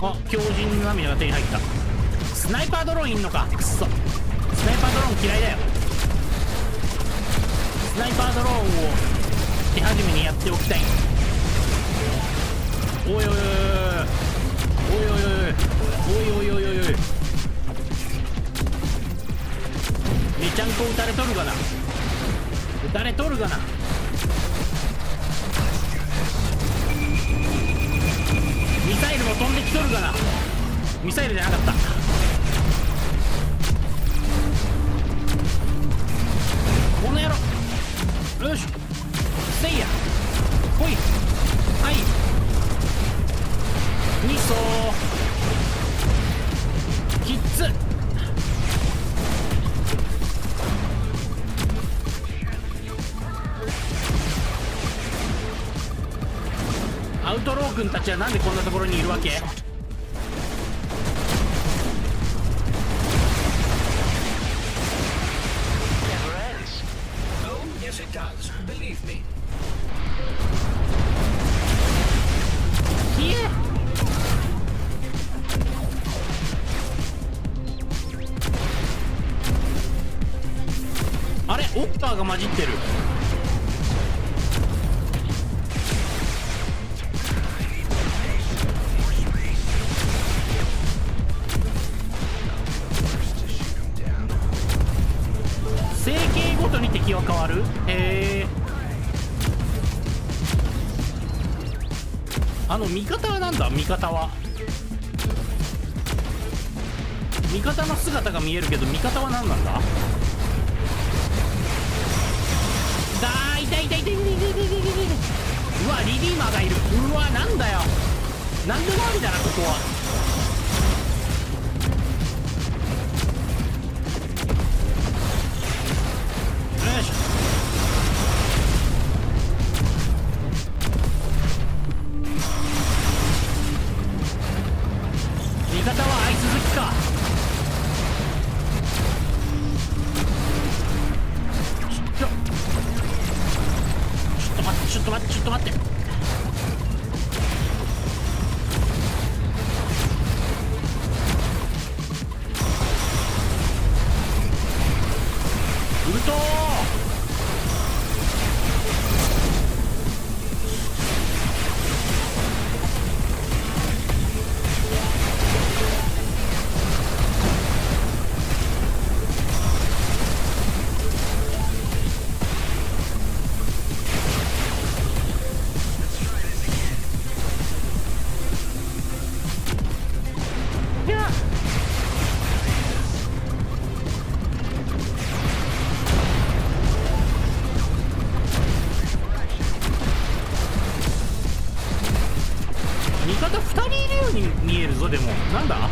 Speaker 1: あ、強靭の涙が手に入った。スナイパードローンいんのか。くっそ、スナイパードローン嫌いだよ。スナイパードローンを手始めにやっておきたい。おいおいおいおいおいおいおいおいおいおいおい、めちゃんこ撃たれとるがな、撃たれとるがな。ミサイルも飛んできとるがな。ミサイルじゃなかった。この野郎、よしせいや来い。はい、2層きっつ。アウトロー君たちはなんでこんなところにいるわけ。あれ、オッターが混じってる。整形ごとに敵は変わる。へえ。味方はなんだ。味方の姿が見えるけど、味方は何なんだ。痛い痛い痛い痛い痛い痛い痛い。うわ、リディーマーがいる。うわ、なんだよ、なんでもありだなここは。よいしょ。味方はアイス好きか。ちょっと待って。ウルト味方2人いるように見えるぞ。でもなんだ。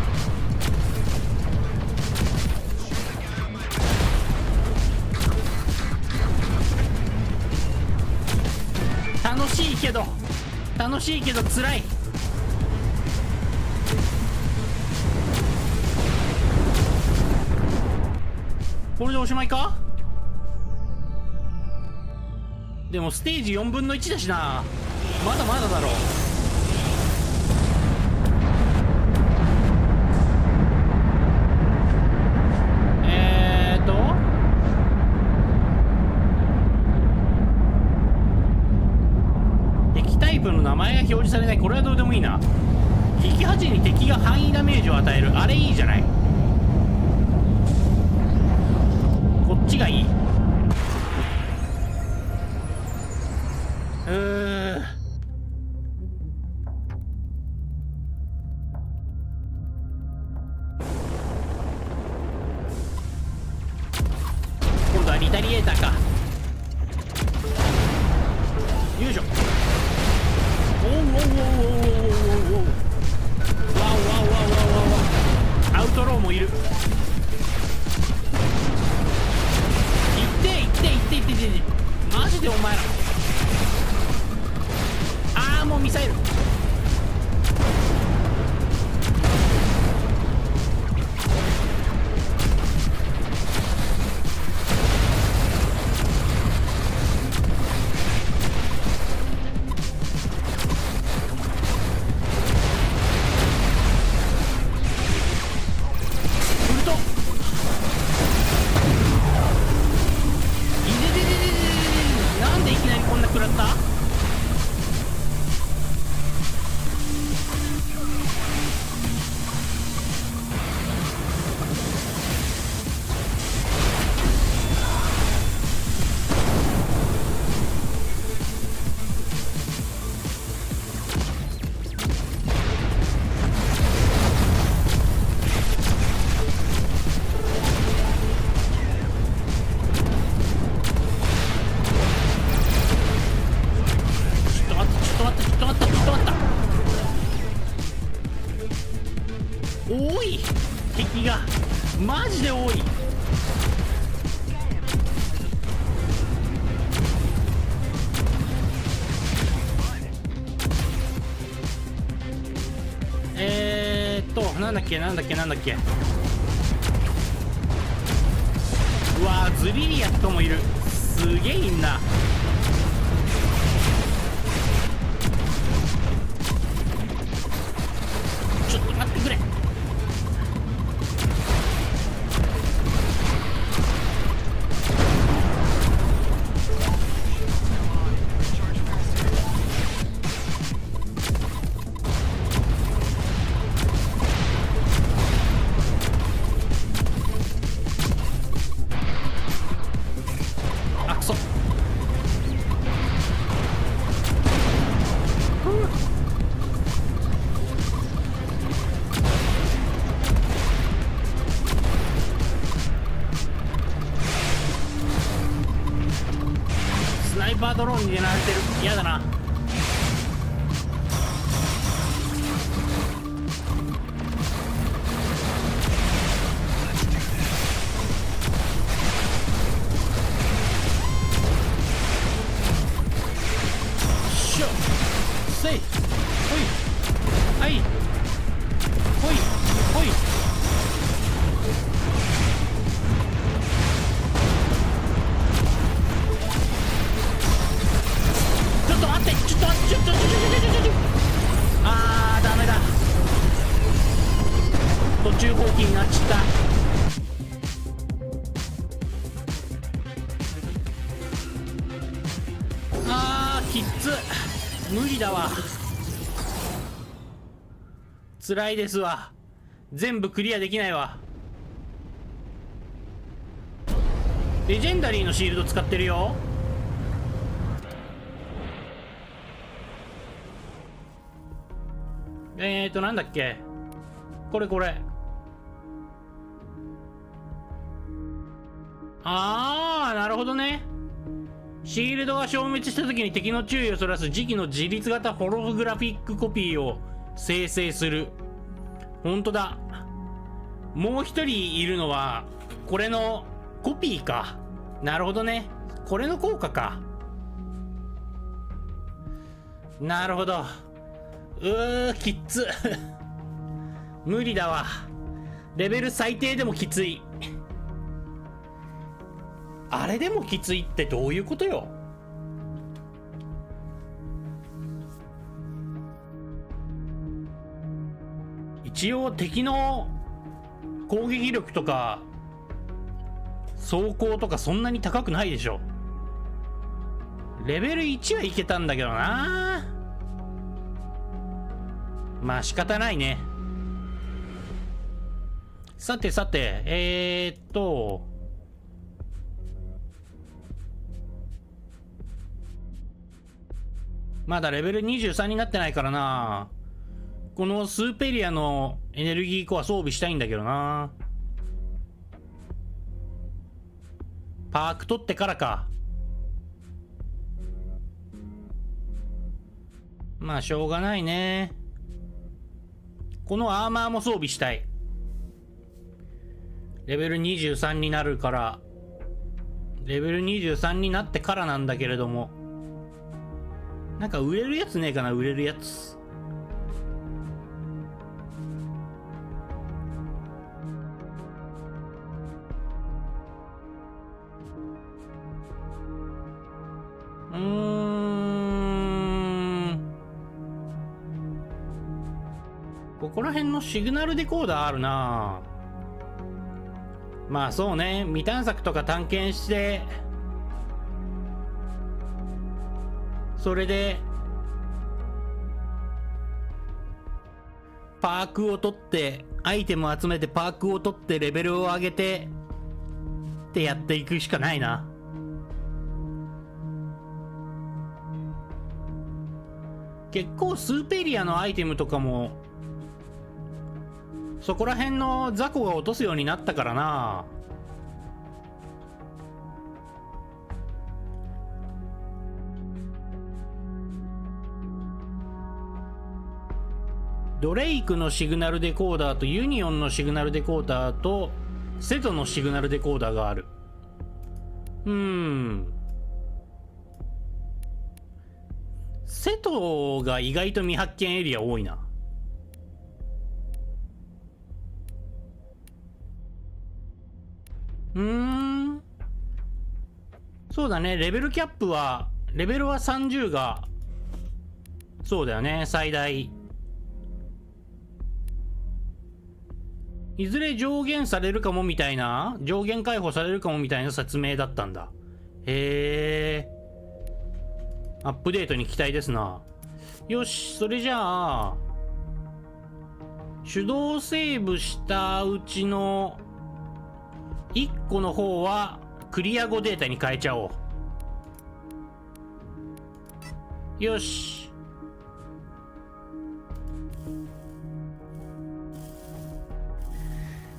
Speaker 1: 楽しいけど辛い。これでおしまいか。でもステージ4分の1だしな。まだまだだろう。敵タイプの名前が表示されない。これはどうでもいいな。引き8に敵が範囲ダメージを与える。あれいいじゃない。こっちがいい。今度はリタリエーターか。よいしょ。おうおうおうおうおうおうおう。わおわおわおわおわ。アウトローもいる。いっていっていっていっていってジでお前ら。ああもうミサイル。なんでいきなりこんな食らった？多い、敵がマジで多い。なんだっけなんだっけなんだっけ。うわー、ズリリアともいる。すげえいんな。ちょっと待ってくれ。あ、くそ。スナイパードローンに狙われてる。嫌だな。しょせいほいはいほいほい。ちょっと待って、ちょっと待って、ちょっとあーダメだ。途中放棄になっちゃった。あーきっつ、無理だわ。辛いですわ。全部クリアできないわ。レジェンダリーのシールド使ってるよ。なんだっけこれこれ。あーなるほどね。シールドが消滅した時に敵の注意をそらす磁気の自立型ホログラフィックコピーを生成する。ほんとだ。もう一人いるのはこれのコピーか。なるほどね。これの効果か。なるほど。きっつ無理だわ。レベル最低でもきつい。あれでもきついってどういうことよ。一応敵の攻撃力とか走行とかそんなに高くないでしょ。レベル1はいけたんだけどな。まあ仕方ないね。さてさて、まだレベル23になってないからな。このスーペリアのエネルギーコア装備したいんだけどな。パーク取ってからか。まあしょうがないね。このアーマーも装備したい。レベル23になるからレベル23になってからなんだけれども、なんか売れるやつねえかな、売れるやつ。ここら辺のシグナルデコーダーあるな。まあそうね、未探索とか探検して、それでパークを取ってアイテムを集めてパークを取ってレベルを上げてってやっていくしかないな。結構スーペリアのアイテムとかもそこら辺の雑魚が落とすようになったからな。ドレイクのシグナルデコーダーとユニオンのシグナルデコーダーとセトのシグナルデコーダーがある。セトが意外と未発見エリア多いな。そうだね、レベルキャップはレベルは30がそうだよね、最大。いずれ上限されるかもみたいな、上限解放されるかもみたいな説明だったんだ。へえ、アップデートに期待ですな。よし、それじゃあ手動セーブしたうちの1個の方はクリア後データに変えちゃおう。よし、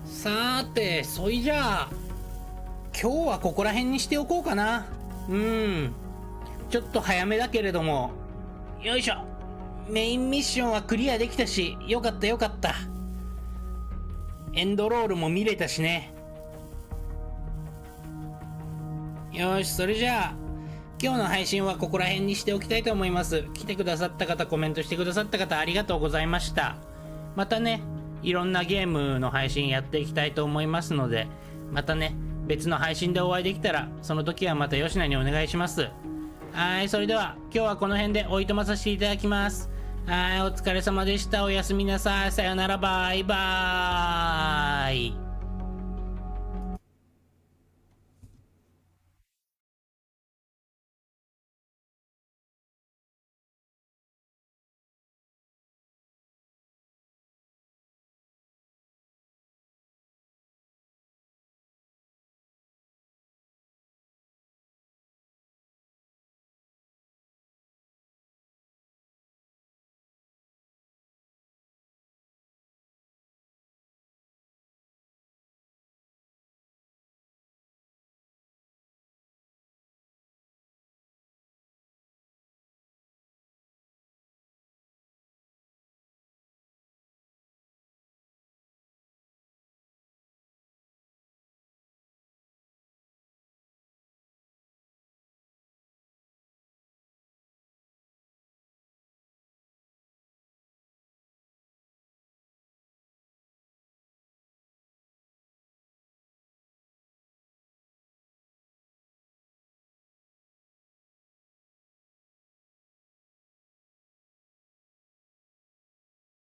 Speaker 1: さーて、そいじゃあ今日はここら辺にしておこうかな。ちょっと早めだけれども、よいしょ、メインミッションはクリアできたし、よかったよかった。エンドロールも見れたしね。よし、それじゃあ今日の配信はここら辺にしておきたいと思います。来てくださった方、コメントしてくださった方、ありがとうございました。またね、いろんなゲームの配信やっていきたいと思いますので、またね、別の配信でお会いできたら、その時はまた吉野にお願いします。はい、それでは今日はこの辺でおいとまさせていただきます。はい、お疲れ様でした。おやすみなさい。さよなら、バイバーイ。